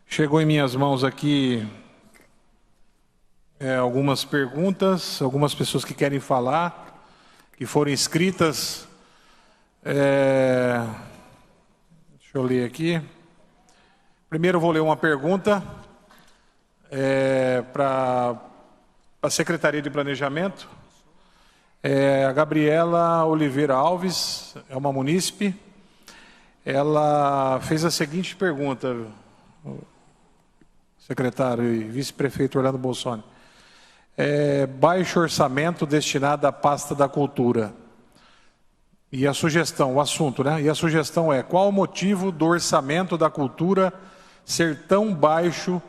Speaker 1: Chegou em minhas mãos aqui algumas perguntas, algumas pessoas que querem falar, que foram inscritas. Deixa eu ler aqui. Primeiro eu vou ler uma pergunta para a Secretaria de Planejamento. A Gabriela Oliveira Alves, é uma munícipe. Ela fez a seguinte pergunta, secretário e vice-prefeito Orlando Bolsoni. Baixo orçamento destinado à pasta da cultura. E a sugestão, o assunto, né? E a sugestão é: qual o motivo do orçamento da cultura ser tão baixo,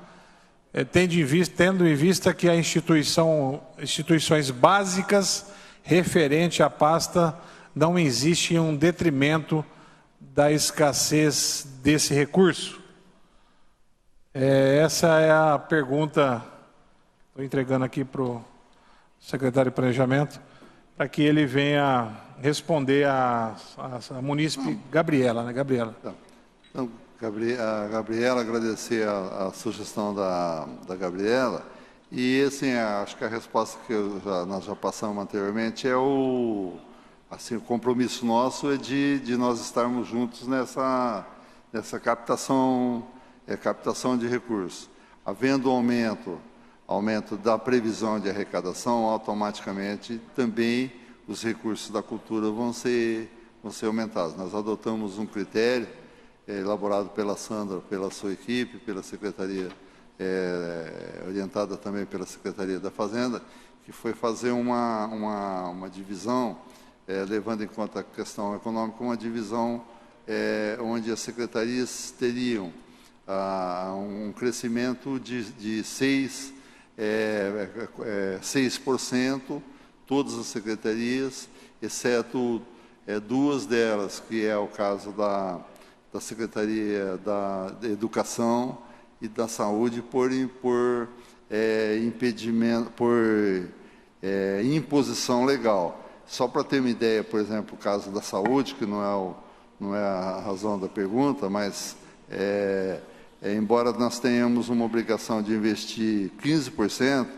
Speaker 1: tendo em vista que a instituições básicas referente à pasta não existe em um detrimento da escassez desse recurso? Essa é a pergunta, estou entregando aqui para o secretário de Planejamento, para que ele venha responder a munícipe Gabriela, né, Gabriela?
Speaker 2: Então, a Gabriela, agradecer a sugestão da Gabriela, e assim, acho que a resposta que nós já passamos anteriormente o compromisso nosso é de nós estarmos juntos nessa captação de recursos. Havendo aumento da previsão de arrecadação, automaticamente também os recursos da cultura vão ser aumentados. Nós adotamos um critério elaborado pela Sandra, pela sua equipe, pela Secretaria, orientada também pela Secretaria da Fazenda, que foi fazer uma divisão, levando em conta a questão econômica, uma divisão onde as secretarias teriam um crescimento de 6%, todas as secretarias, exceto duas delas, que é o caso da Secretaria da Educação e da Saúde, por impedimento, por imposição legal. Só para ter uma ideia, por exemplo, o caso da saúde, que não é a razão da pergunta, mas embora nós tenhamos uma obrigação de investir 15%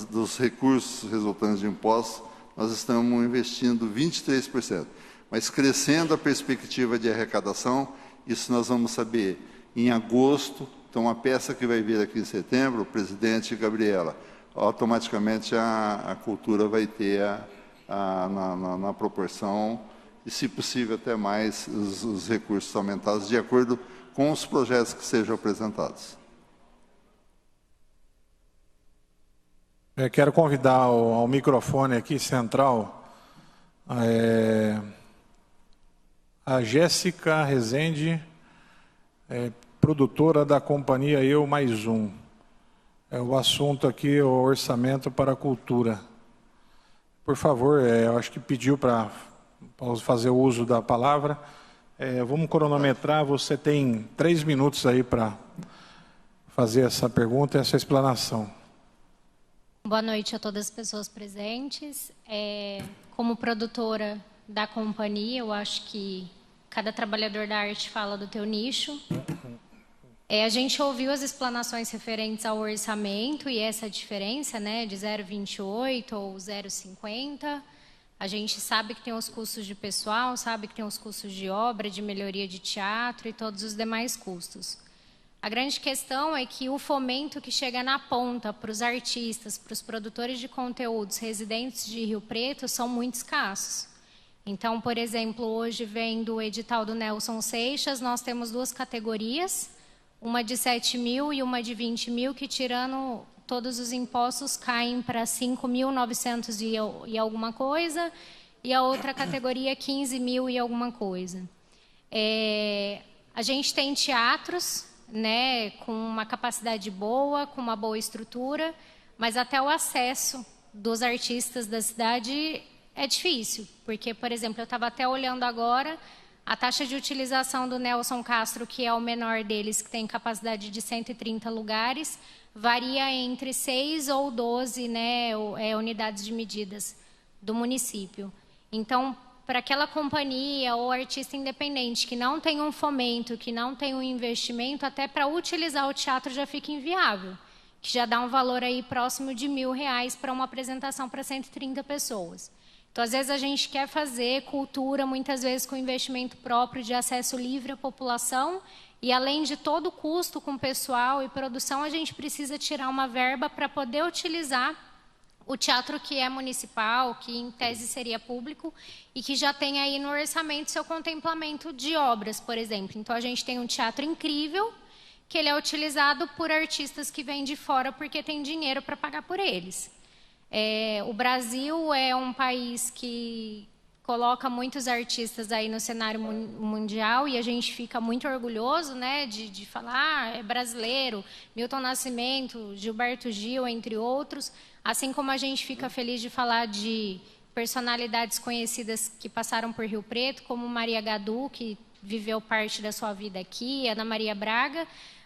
Speaker 2: dos recursos resultantes de impostos, nós estamos investindo 23%. Mas crescendo a perspectiva de arrecadação, isso nós vamos saber em agosto. Então, a peça que vai vir aqui em setembro, o presidente Gabriela, automaticamente a cultura vai ter na proporção, e se possível até mais, os recursos aumentados, de acordo com os projetos que sejam apresentados.
Speaker 1: Quero convidar ao microfone aqui central a Jéssica Rezende, produtora da companhia Eu Mais Um. O assunto aqui é o orçamento para a cultura. Por favor, eu acho que pediu para fazer o uso da palavra. Vamos cronometrar, você tem 3 minutos aí para fazer essa pergunta e essa explanação.
Speaker 7: Boa noite a todas as pessoas presentes. Como produtora da companhia, eu acho que cada trabalhador da arte fala do teu nicho. A gente ouviu as explanações referentes ao orçamento e essa diferença, né, de 0,28 ou 0,50. A gente sabe que tem os custos de pessoal, sabe que tem os custos de obra, de melhoria de teatro e todos os demais custos. A grande questão é que o fomento que chega na ponta para os artistas, para os produtores de conteúdos residentes de Rio Preto são muito escassos. Então, por exemplo, hoje vem do edital do Nelson Seixas, nós temos 2 categorias, uma de 7 mil e uma de 20 mil, que tirando todos os impostos caem para 5.900 e alguma coisa, e a outra categoria 15.000 e alguma coisa. A gente tem teatros, né, com uma capacidade boa, com uma boa estrutura, mas até o acesso dos artistas da cidade é difícil, porque, por exemplo, eu estava até olhando agora, a taxa de utilização do Nelson Castro, que é o menor deles, que tem capacidade de 130 lugares, varia entre 6 ou 12, né, unidades de medidas do município. Então, para aquela companhia ou artista independente que não tem um fomento, que não tem um investimento, até para utilizar o teatro já fica inviável, que já dá um valor aí próximo de R$1.000 para uma apresentação para 130 pessoas. Então, às vezes, a gente quer fazer cultura, muitas vezes com investimento próprio de acesso livre à população, e além de todo o custo com pessoal e produção, a gente precisa tirar uma verba para poder utilizar o teatro que é municipal, que em tese seria público, e que já tem aí no orçamento seu contemplamento de obras, por exemplo. Então, a gente tem um teatro incrível, que ele é utilizado por artistas que vêm de fora porque tem dinheiro para pagar por eles. O Brasil é um país que coloca muitos artistas aí no cenário mundial e a gente fica muito orgulhoso, né, de falar, é brasileiro, Milton Nascimento, Gilberto Gil, entre outros, assim como a gente fica feliz de falar de personalidades conhecidas que passaram por Rio Preto, como Maria Gadu, que viveu parte da sua vida aqui, Ana Maria Braga,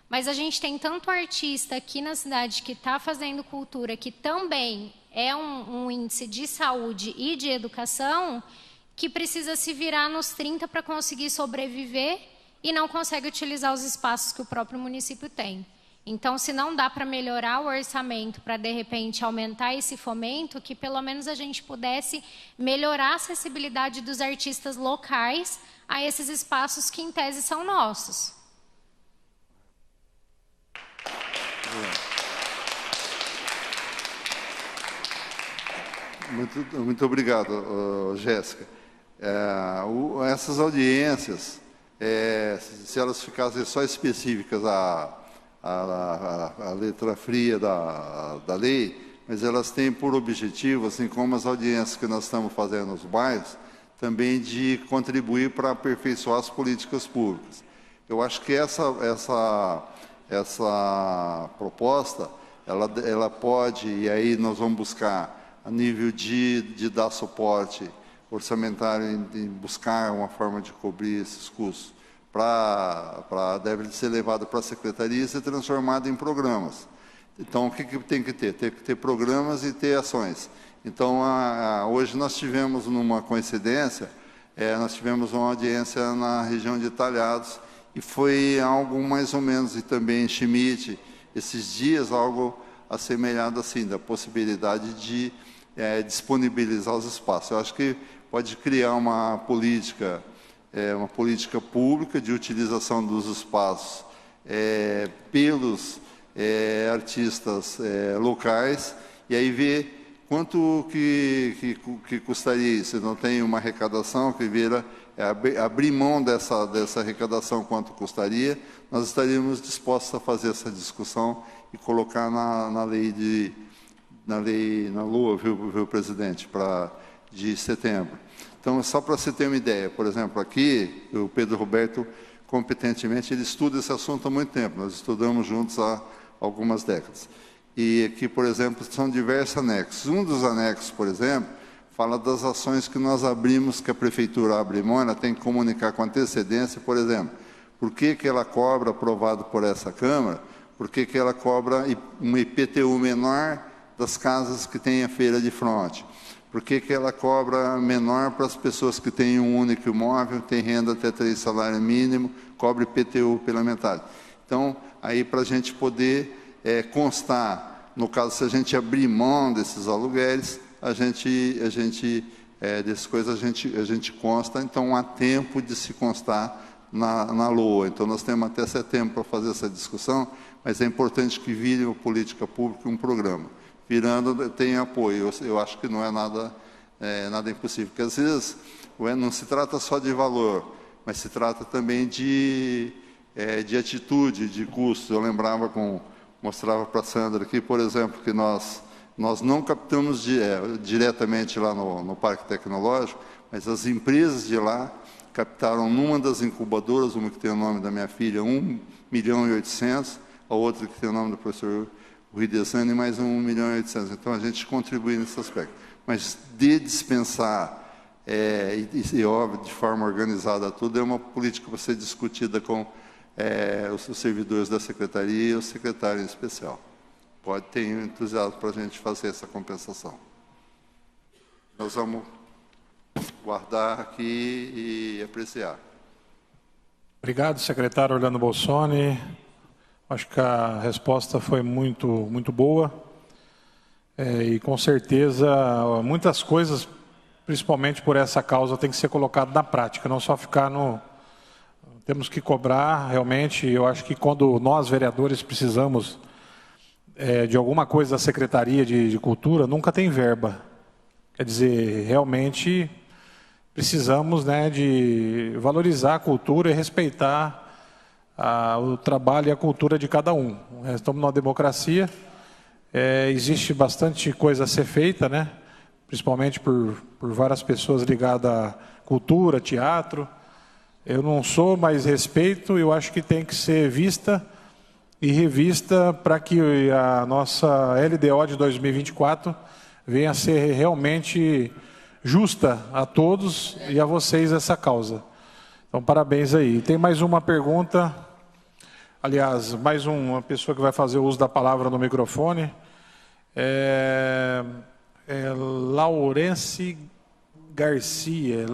Speaker 7: mas a gente tem tanto artista aqui na cidade que está fazendo cultura, que também é um índice de saúde e de educação, que precisa se virar nos 30 para conseguir sobreviver e não consegue utilizar os espaços que o próprio município tem. Então, se não dá para melhorar o orçamento, para, de repente, aumentar esse fomento, que pelo menos a gente pudesse melhorar a acessibilidade dos artistas locais a esses espaços que, em tese, são nossos.
Speaker 2: Muito obrigado, Jéssica. Essas audiências, se elas ficassem só específicas à letra fria da lei, mas elas têm por objetivo, assim como as audiências que nós estamos fazendo nos bairros, também de contribuir para aperfeiçoar as políticas públicas. Eu acho que essa proposta, ela pode, e aí nós vamos buscar a nível de dar suporte orçamentário, em buscar uma forma de cobrir esses custos, deve ser levado para a secretaria e ser transformado em programas. Então, o que tem que ter? Tem que ter programas e ter ações. Então, hoje nós tivemos, numa coincidência, nós tivemos uma audiência na região de Talhados, e foi algo mais ou menos, e também em Schmidt, esses dias, algo assemelhado assim, da possibilidade de disponibilizar os espaços. Eu acho que pode criar uma política pública de utilização dos espaços pelos artistas locais, e aí ver quanto que custaria isso. Não tem uma arrecadação que vira abrir mão dessa arrecadação, quanto custaria. Nós estaríamos dispostos a fazer essa discussão e colocar na LOA, viu, presidente, de setembro. Então, só para você ter uma ideia, por exemplo, aqui, o Pedro Roberto, competentemente, ele estuda esse assunto há muito tempo, nós estudamos juntos há algumas décadas. E aqui, por exemplo, são diversos anexos. Um dos anexos, por exemplo, fala das ações que nós abrimos, que a Prefeitura abre mão, ela tem que comunicar com antecedência, por exemplo, por que ela cobra, aprovado por essa Câmara, por que ela cobra um IPTU menor das casas que têm a feira de fronte, por que ela cobra menor para as pessoas que têm um único imóvel, têm renda até 3 salários mínimos, cobre IPTU pela metade. Então, aí para a gente poder constar, no caso, se a gente abrir mão desses aluguéis, a gente consta, então há tempo de se constar na LOA. Então, nós temos até setembro para fazer essa discussão, mas é importante que vire uma política pública, um programa. Virando, tem apoio. Eu acho que não é nada impossível, porque às vezes não se trata só de valor, mas se trata também de atitude, de custo. Eu lembrava com mostrava para a Sandra aqui, por exemplo, que nós não captamos diretamente lá no Parque Tecnológico, mas as empresas de lá captaram numa das incubadoras, uma que tem o nome da minha filha, 1.800.000, a outra que tem o nome do professor Rui Desani, mais 1.800.000. Então, a gente contribui nesse aspecto. Mas de dispensar, e óbvio, de forma organizada tudo, é uma política para ser discutida com os servidores da Secretaria e o secretário em especial. Pode ter entusiasmo para a gente fazer essa compensação. Nós vamos guardar aqui e apreciar.
Speaker 1: Obrigado, secretário Orlando Bolsoni. Acho que a resposta foi muito boa. E, com certeza, muitas coisas, principalmente por essa causa, tem que ser colocado na prática, não só ficar no... Temos que cobrar, realmente. Eu acho que quando nós, vereadores, precisamos de alguma coisa da Secretaria de Cultura, nunca tem verba. Quer dizer, realmente precisamos, né, de valorizar a cultura e respeitar o trabalho e a cultura de cada um. Estamos numa democracia, existe bastante coisa a ser feita, né, principalmente por várias pessoas ligadas à cultura, teatro. Eu não sou, mas respeito, eu acho que tem que ser vista e revista para que a nossa LDO de 2024 venha a ser realmente justa a todos e a vocês essa causa. Então, parabéns aí. Tem mais uma pergunta, aliás, mais uma pessoa que vai fazer o uso da palavra no microfone. Laurence Garcia.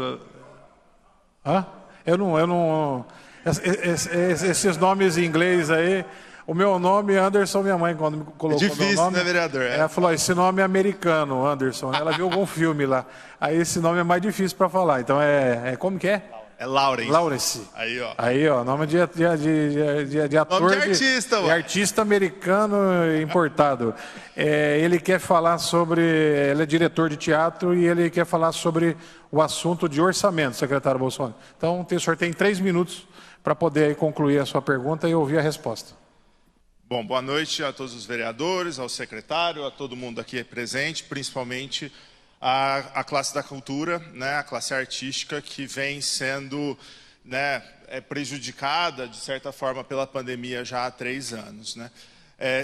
Speaker 1: Hã? Eu não... Esses nomes em inglês aí... O meu nome é Anderson, minha mãe, quando me colocou
Speaker 8: difícil,
Speaker 1: meu nome...
Speaker 8: né, vereador?
Speaker 1: Ela falou, esse nome é americano, Anderson. Ela viu algum filme lá. Aí esse nome é mais difícil para falar. Então, como que é?
Speaker 8: É Laurence.
Speaker 1: Laurence.
Speaker 8: Aí, ó.
Speaker 1: Nome de ator...
Speaker 8: Nome de artista,
Speaker 1: de artista americano importado. Ele quer falar sobre... Ele é diretor de teatro e ele quer falar sobre o assunto de orçamento, secretário Bolsonaro. Então, o senhor tem 3 minutos para poder aí concluir a sua pergunta e ouvir a resposta.
Speaker 8: Bom, boa noite a todos os vereadores, ao secretário, a todo mundo aqui presente, principalmente a classe da cultura, né, a classe artística que vem sendo, né, prejudicada, de certa forma, pela pandemia já há 3 anos. Né?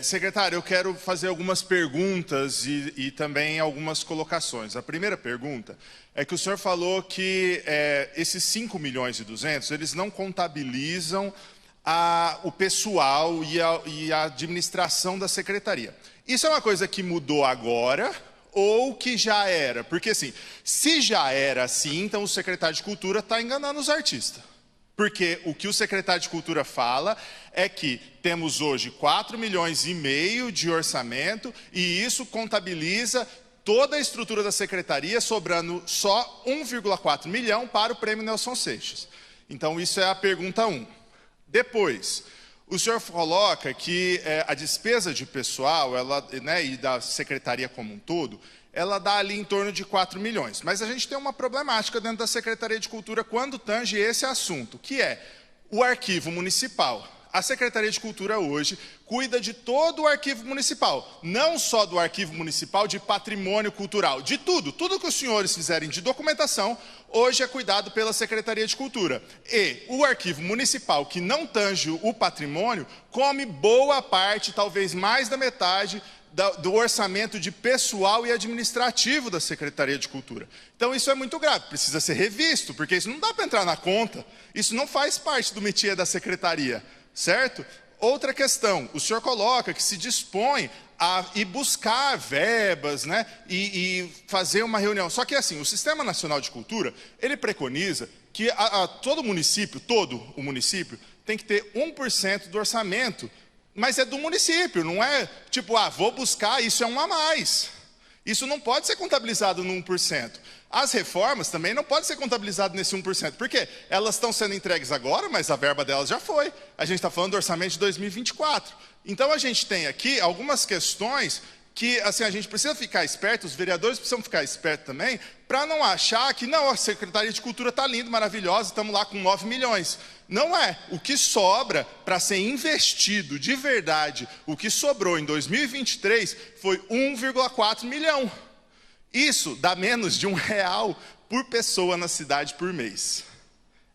Speaker 8: Secretário, eu quero fazer algumas perguntas e também algumas colocações. A primeira pergunta é que o senhor falou que esses 5.200.000, eles não contabilizam o pessoal e a administração da secretaria. Isso é uma coisa que mudou agora ou que já era? Porque, assim, se já era assim, então o secretário de Cultura está enganando os artistas. Porque o que o secretário de Cultura fala é que temos hoje 4,5 milhões de orçamento e isso contabiliza toda a estrutura da secretaria, sobrando só 1,4 milhão para o Prêmio Nelson Seixas. Então, isso é a pergunta 1. Depois, o senhor coloca que a despesa de pessoal e da secretaria como um todo, ela dá ali em torno de 4 milhões. Mas a gente tem uma problemática dentro da Secretaria de Cultura quando tange esse assunto, que é o arquivo municipal. A Secretaria de Cultura hoje cuida de todo o arquivo municipal, não só do arquivo municipal de patrimônio cultural, de tudo. Tudo que os senhores fizerem de documentação, hoje é cuidado pela Secretaria de Cultura. E o arquivo municipal, que não tange o patrimônio, come boa parte, talvez mais da metade, do orçamento de pessoal e administrativo da Secretaria de Cultura. Então isso é muito grave, precisa ser revisto, porque isso não dá para entrar na conta, isso não faz parte do métier da Secretaria. Certo? Outra questão, o senhor coloca que se dispõe a ir buscar verbas, né, e fazer uma reunião. Só que assim, o Sistema Nacional de Cultura, ele preconiza que todo o município tem que ter 1% do orçamento, mas é do município, não é tipo, vou buscar, isso é um a mais. Isso não pode ser contabilizado no 1%. As reformas também não podem ser contabilizadas nesse 1%. Por quê? Elas estão sendo entregues agora, mas a verba delas já foi. A gente está falando do orçamento de 2024. Então, a gente tem aqui algumas questões que assim, a gente precisa ficar esperto, os vereadores precisam ficar espertos também, para não achar que, não, a Secretaria de Cultura está linda, maravilhosa, estamos lá com 9 milhões. Não é. O que sobra para ser investido de verdade, o que sobrou em 2023 foi 1,4 milhão. Isso dá menos de R$1 por pessoa na cidade por mês.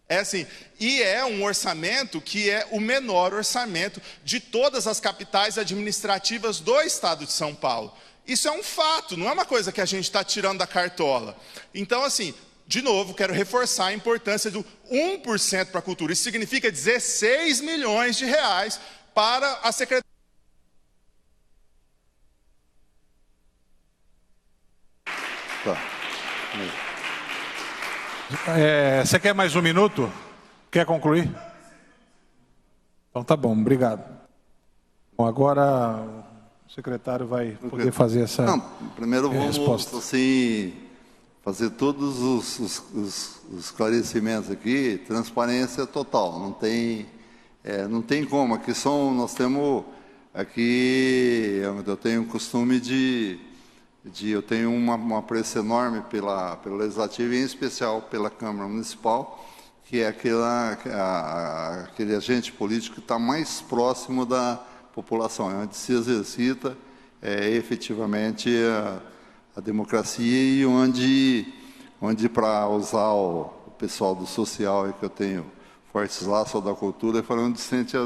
Speaker 8: É assim, e é um orçamento que é o menor orçamento de todas as capitais administrativas do estado de São Paulo. Isso é um fato, não é uma coisa que a gente está tirando da cartola. Então, assim, de novo, quero reforçar a importância do 1% para a cultura. Isso significa 16 milhões de reais para a Secretaria.
Speaker 1: Você quer mais um minuto? Quer concluir? Então tá bom, obrigado. Bom, agora o secretário vai poder fazer essa
Speaker 2: primeiro
Speaker 1: resposta.
Speaker 2: Vamos assim, fazer todos os esclarecimentos aqui, transparência total, não tem como, aqui nós temos, aqui eu tenho o costume eu tenho uma apreço enorme pelo Legislativo e em especial pela Câmara Municipal, que é aquele agente político que está mais próximo da população, é onde se exercita efetivamente a democracia e onde para usar o pessoal do social, que eu tenho fortes laços da cultura, foi onde sente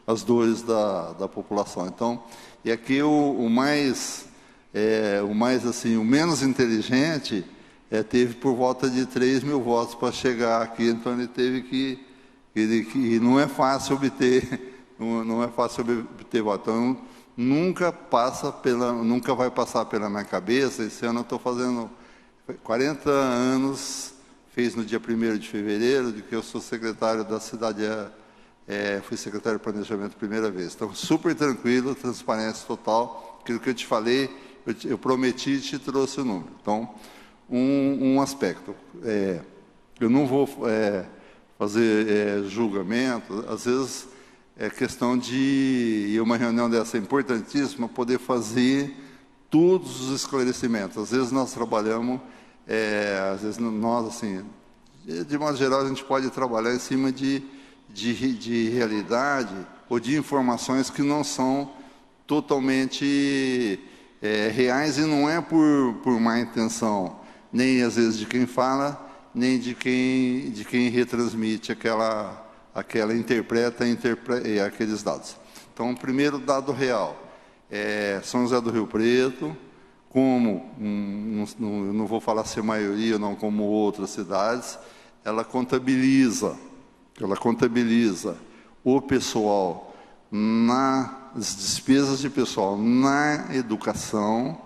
Speaker 2: as dores da população. Então, e aqui o menos inteligente teve por volta de 3 mil votos para chegar aqui, então ele teve que não é fácil obter, não é fácil obter voto. Então, nunca vai passar pela minha cabeça. Esse ano eu estou fazendo 40 anos, fez no dia 1º de fevereiro, de que eu sou secretário da cidade, fui secretário de planejamento a primeira vez. Então, super tranquilo, transparência total, aquilo que eu te falei, eu prometi e te trouxe o número. Então, um aspecto, eu não vou fazer julgamento, às vezes é questão e uma reunião dessa é importantíssima, poder fazer todos os esclarecimentos. Às vezes nós trabalhamos, às vezes nós, assim, de modo geral, a gente pode trabalhar em cima de realidade ou de informações que não são totalmente reais, e não é por má intenção, nem às vezes de quem fala, nem de quem retransmite interpreta aqueles dados. Então, o primeiro dado real, São José do Rio Preto, eu não vou falar se é maioria ou não, como outras cidades, ela contabiliza o pessoal nas despesas de pessoal na educação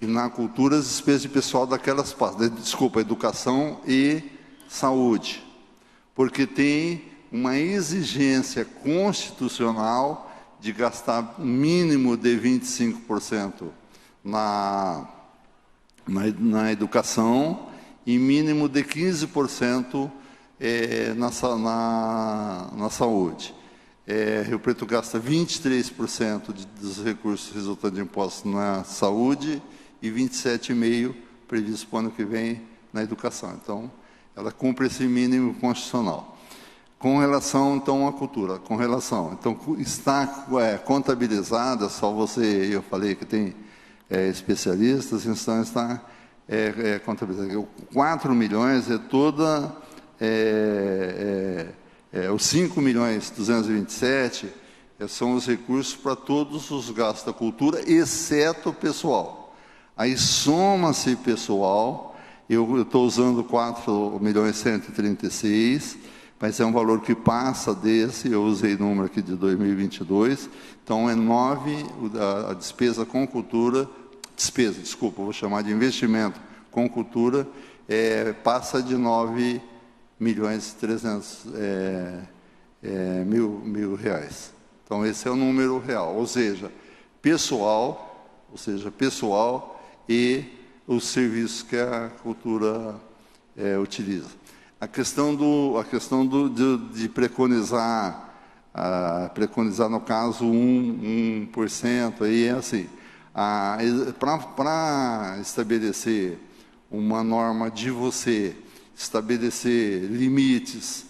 Speaker 2: e na cultura, as despesas de pessoal daquelas partes, educação e saúde, porque tem uma exigência constitucional de gastar mínimo de 25% na educação e mínimo de 15% na saúde. Rio Preto gasta 23% dos recursos resultantes de impostos na saúde e 27,5% previsto para o ano que vem na educação. Então, ela cumpre esse mínimo constitucional. Com relação, então, à cultura, então, está contabilizada, só eu falei que tem especialistas, então está contabilizada. 4 milhões é toda... os 5.227.000 são os recursos para todos os gastos da cultura, exceto o pessoal. Aí soma-se pessoal, eu estou usando 4.136.000, mas é um valor que passa desse, eu usei número aqui de 2022, então é 9, a despesa com cultura, vou chamar de investimento com cultura, passa de 9.300.000 reais. Então, esse é o número real, ou seja, pessoal e os serviços que a cultura utiliza. A questão de preconizar, no caso, 1%, aí é assim, para estabelecer uma norma de você estabelecer limites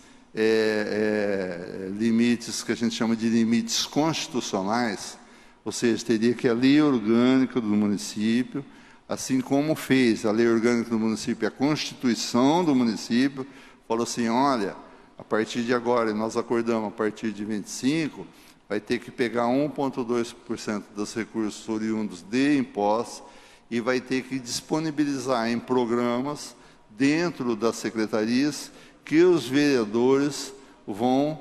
Speaker 2: limites que a gente chama de limites constitucionais, ou seja, teria que a lei orgânica do município, assim como fez a lei orgânica do município, a Constituição do município, falou assim, olha, a partir de agora, e nós acordamos, a partir de 25, vai ter que pegar 1,2% dos recursos oriundos de impostos e vai ter que disponibilizar em programas dentro das secretarias que os vereadores vão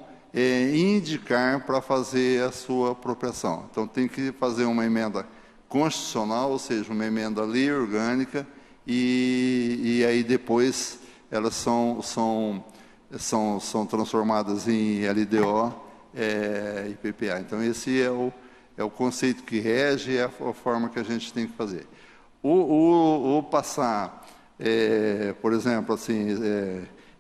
Speaker 2: indicar para fazer a sua apropriação. Então, tem que fazer uma emenda constitucional, ou seja, uma emenda à lei orgânica, e aí depois elas são transformadas em LDO e PPA. Então, esse é o conceito que rege e é a forma que a gente tem que fazer. O passar, por exemplo, assim,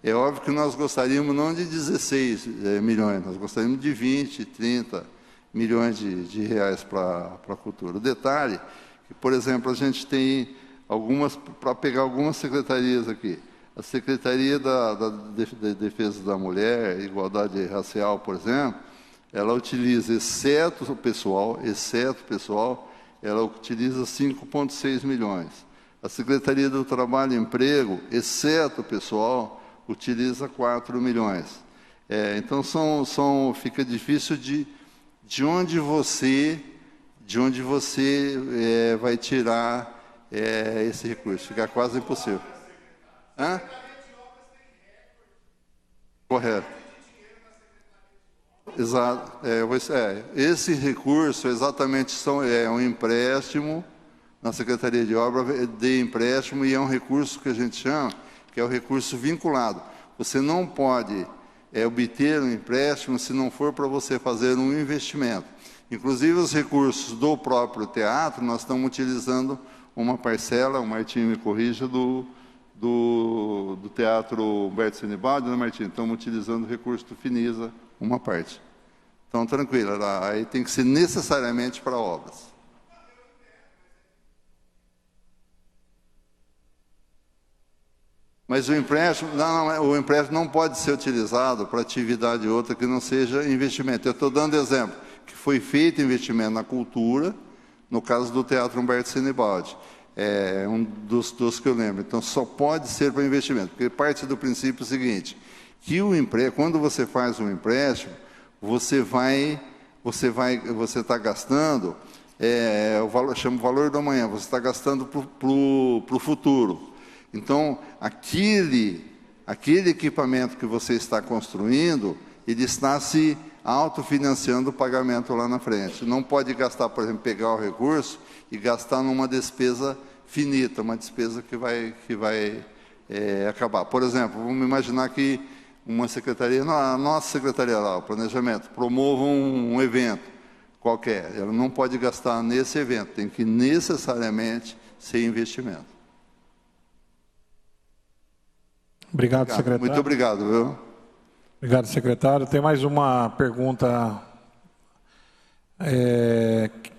Speaker 2: é óbvio que nós gostaríamos não de 16 milhões, nós gostaríamos de 20, 30 milhões de reais para a cultura. O detalhe que, por exemplo, a gente tem algumas, para pegar algumas secretarias aqui, a Secretaria da Defesa da Mulher, Igualdade Racial, por exemplo, ela utiliza, exceto o pessoal, ela utiliza 5,6 milhões. A Secretaria do Trabalho e Emprego, exceto o pessoal, utiliza 4 milhões. Então, fica difícil de onde você vai tirar esse recurso. Fica quase impossível. Hã? Correto. Exato. Esse recurso exatamente é um empréstimo na Secretaria de Obra de empréstimo, e é um recurso que a gente chama, que é o recurso vinculado. Você não pode obter um empréstimo se não for para você fazer um investimento. Inclusive, os recursos do próprio teatro, nós estamos utilizando uma parcela, o Martinho me corrija, do Teatro Humberto Sinibaldi, né, Martinho? Estamos utilizando o recurso do Finisa, uma parte. Então, tranquilo, aí tem que ser necessariamente para obras. Mas o empréstimo não pode ser utilizado para atividade outra que não seja investimento. Eu estou dando exemplo, que foi feito investimento na cultura, no caso do Teatro Humberto Sinibaldi. É um dos que eu lembro. Então, só pode ser para investimento, porque parte do princípio seguinte, que quando você faz um empréstimo, você está gastando, chama o valor do amanhã, você está gastando para o futuro. Então, aquele equipamento que você está construindo, ele está se autofinanciando o pagamento lá na frente. Não pode gastar, por exemplo, pegar o recurso e gastar numa despesa finita, uma despesa que vai acabar. Por exemplo, vamos imaginar que uma secretaria, a nossa secretaria lá, o planejamento, promova um evento qualquer. Ela não pode gastar nesse evento, tem que necessariamente ser investimento.
Speaker 1: Obrigado, secretário.
Speaker 2: Muito obrigado, viu?
Speaker 1: Obrigado, secretário. Tem mais uma pergunta.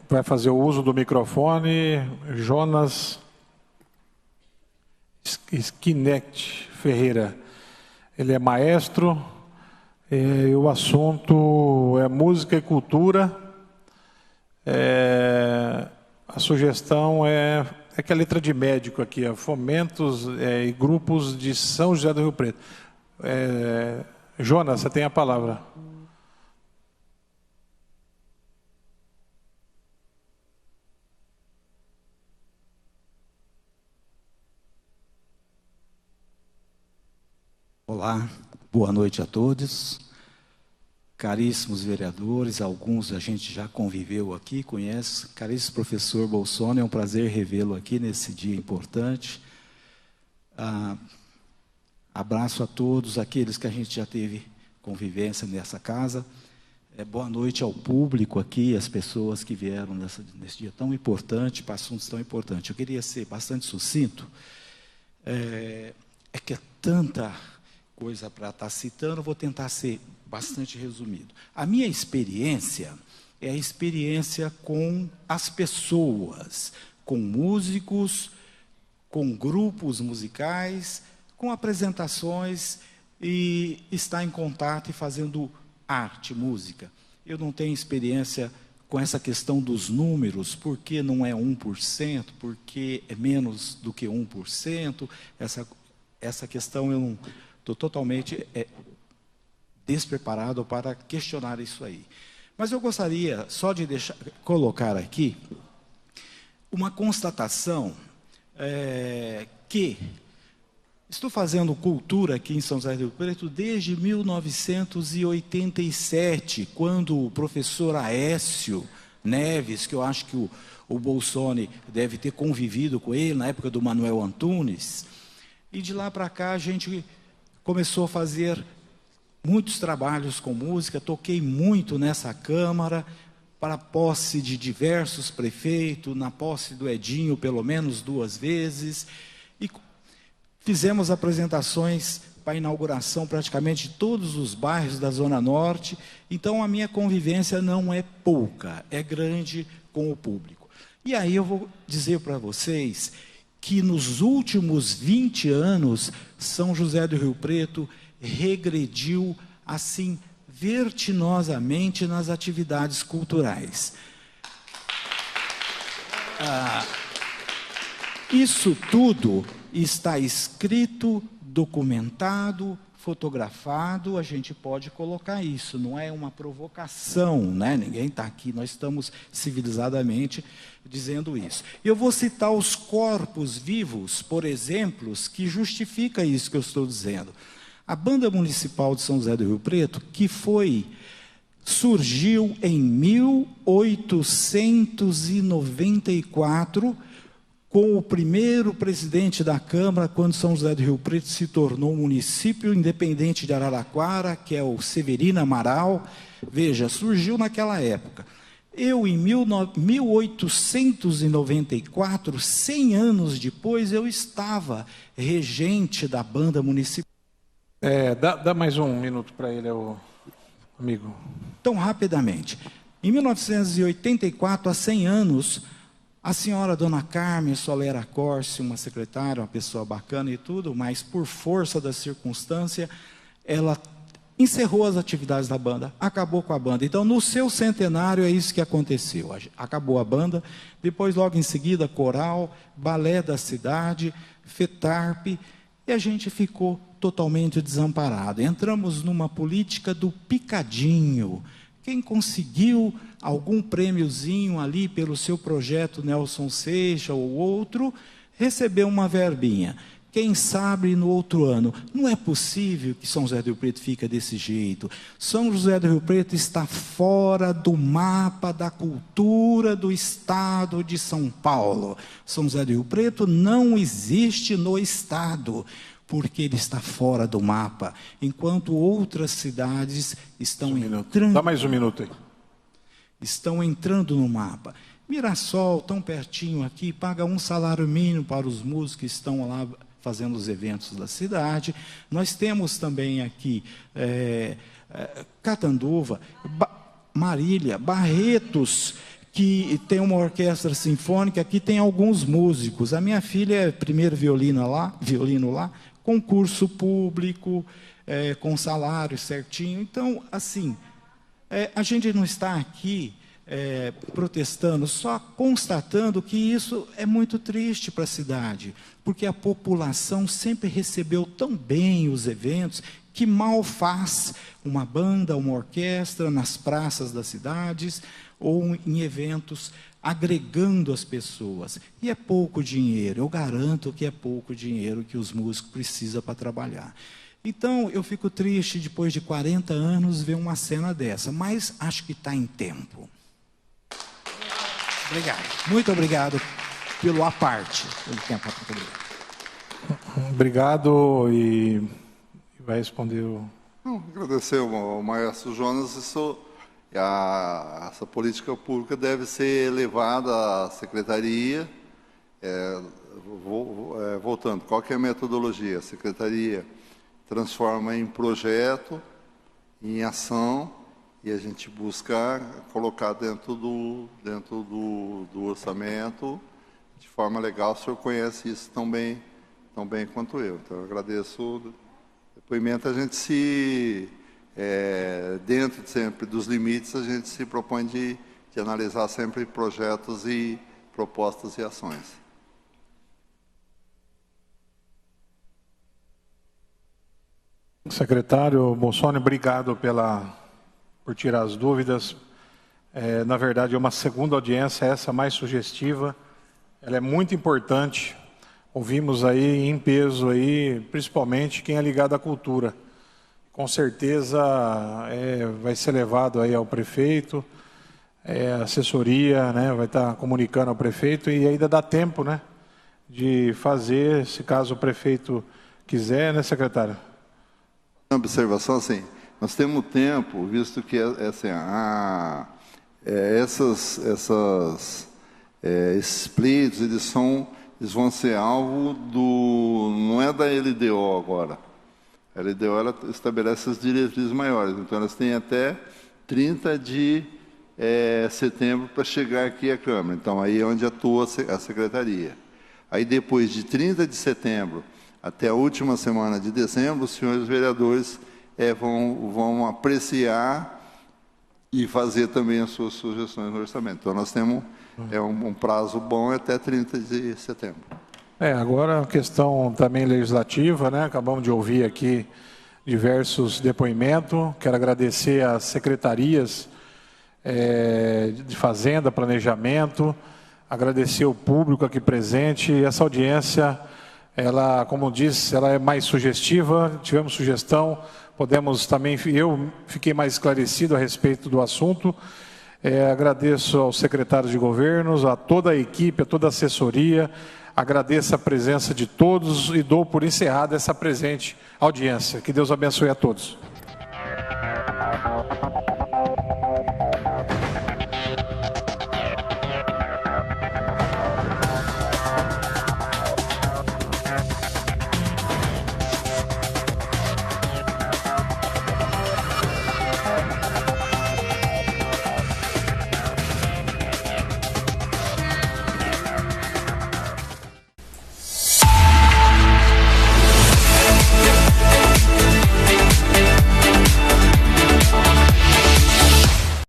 Speaker 1: Vai fazer o uso do microfone. Jonas Skinet Ferreira. Ele é maestro. E o assunto é música e cultura. A sugestão é que a letra de médico aqui, fomentos e grupos de São José do Rio Preto. Jonas, você tem a palavra.
Speaker 9: Olá, boa noite a todos. Caríssimos vereadores, alguns a gente já conviveu aqui, conhece. Caríssimo professor Bolsonaro, é um prazer revê-lo aqui nesse dia importante. Abraço a todos aqueles que a gente já teve convivência nessa casa. Boa noite ao público aqui, as pessoas que vieram nesse dia tão importante, para assuntos tão importantes. Eu queria ser bastante sucinto. Que é tanta coisa para estar citando, vou tentar ser bastante resumido. A minha experiência é a experiência com as pessoas, com músicos, com grupos musicais, com apresentações e está em contato e fazendo arte, música. Eu não tenho experiência com essa questão dos números, por que não é 1%, por que é menos do que 1%, essa questão eu não estou totalmente despreparado para questionar isso aí. Mas eu gostaria só de colocar aqui uma constatação que estou fazendo cultura aqui em São José do Rio Preto desde 1987, quando o professor Aécio Neves, que eu acho que o Bolsoni deve ter convivido com ele, na época do Manuel Antunes, e de lá para cá a gente começou a fazer muitos trabalhos com música, toquei muito nessa Câmara, para a posse de diversos prefeitos, na posse do Edinho pelo menos 2 vezes, e fizemos apresentações para a inauguração praticamente de todos os bairros da Zona Norte. Então, a minha convivência não é pouca, é grande com o público. E aí eu vou dizer para vocês que nos últimos 20 anos, São José do Rio Preto regrediu, assim, vertiginosamente nas atividades culturais. Isso tudo está escrito, documentado, fotografado, a gente pode colocar isso, não é uma provocação, né? Ninguém está aqui, nós estamos civilizadamente dizendo isso. Eu vou citar os corpos vivos, por exemplo, que justifica isso que eu estou dizendo. A Banda Municipal de São José do Rio Preto, que surgiu em 1894, com o primeiro presidente da Câmara, quando São José do Rio Preto se tornou um município independente de Araraquara, que é o Severino Amaral. Veja, surgiu naquela época. Eu, em 1894, 100 anos depois, eu estava regente da Banda Municipal.
Speaker 1: Dá mais um minuto para ele, amigo.
Speaker 9: Então, rapidamente. Em 1984, há 100 anos, a senhora Dona Carmen Solera Corsi, uma secretária, uma pessoa bacana e tudo, mas por força da circunstância, ela encerrou as atividades da banda, acabou com a banda. Então, no seu centenário, é isso que aconteceu. Acabou a banda, depois, logo em seguida, coral, balé da cidade, FETARP, e a gente ficou totalmente desamparado. Entramos numa política do picadinho. Quem conseguiu algum prêmiozinho ali pelo seu projeto Nelson Seixas ou outro, recebeu uma verbinha. Quem sabe no outro ano. Não é possível que São José do Rio Preto fique desse jeito. São José do Rio Preto está fora do mapa da cultura do estado de São Paulo. São José do Rio Preto não existe no estado, porque ele está fora do mapa, enquanto outras cidades estão entrando.
Speaker 1: Dá mais um minuto aí.
Speaker 9: Estão entrando no mapa. Mirassol, tão pertinho aqui, paga um salário mínimo para os músicos que estão lá fazendo os eventos da cidade. Nós temos também aqui Catanduva, Marília, Barretos, que tem uma orquestra sinfônica, aqui tem alguns músicos. A minha filha é primeiro violino lá, concurso público, com salário certinho. Então, assim, a gente não está aqui protestando, só constatando que isso é muito triste para a cidade, porque a população sempre recebeu tão bem os eventos, que mal faz uma banda, uma orquestra nas praças das cidades, ou em eventos agregando as pessoas. E é pouco dinheiro, eu garanto que é pouco dinheiro que os músicos precisam para trabalhar. Então, eu fico triste, depois de 40 anos, ver uma cena dessa, mas acho que está em tempo. Obrigado. Muito obrigado pelo à parte. Pelo tempo. Muito obrigado.
Speaker 1: Obrigado e vai responder o...
Speaker 2: Agradecer ao maestro Jonas. Essa política pública deve ser levada à secretaria. Voltando, qual que é a metodologia? A secretaria transforma em projeto, em ação, e a gente busca colocar dentro do orçamento de forma legal. O senhor conhece isso tão bem quanto eu. Então, eu agradeço depoimento a gente dentro sempre dos limites, a gente se propõe de analisar sempre projetos e propostas e ações.
Speaker 1: Secretário Bolsonaro, obrigado por tirar as dúvidas. Na verdade, é uma segunda audiência, essa mais sugestiva. Ela é muito importante. Ouvimos aí em peso, aí, principalmente quem é ligado à cultura. Com certeza vai ser levado aí ao prefeito, a assessoria, né, vai estar comunicando ao prefeito e ainda dá tempo, né, de fazer, se caso o prefeito quiser, né, secretário?
Speaker 2: Uma observação, assim, nós temos tempo, visto que assim, esses pleitos, eles vão ser alvo não é da LDO agora. A LDO ela estabelece as diretrizes maiores, então elas têm até 30 de setembro para chegar aqui à Câmara. Então aí é onde atua a Secretaria. Aí depois de 30 de setembro até a última semana de dezembro, os senhores vereadores vão apreciar e fazer também as suas sugestões no orçamento. Então nós temos um prazo bom até 30 de setembro.
Speaker 1: Agora a questão também legislativa, né? Acabamos de ouvir aqui diversos depoimentos. Quero agradecer às secretarias de Fazenda, Planejamento, agradecer o público aqui presente. Essa audiência, ela, como disse, ela é mais sugestiva, tivemos sugestão, podemos também, eu fiquei mais esclarecido a respeito do assunto. Agradeço aos secretários de governos, a toda a equipe, a toda a assessoria, agradeço a presença de todos e dou por encerrada essa presente audiência. Que Deus abençoe a todos.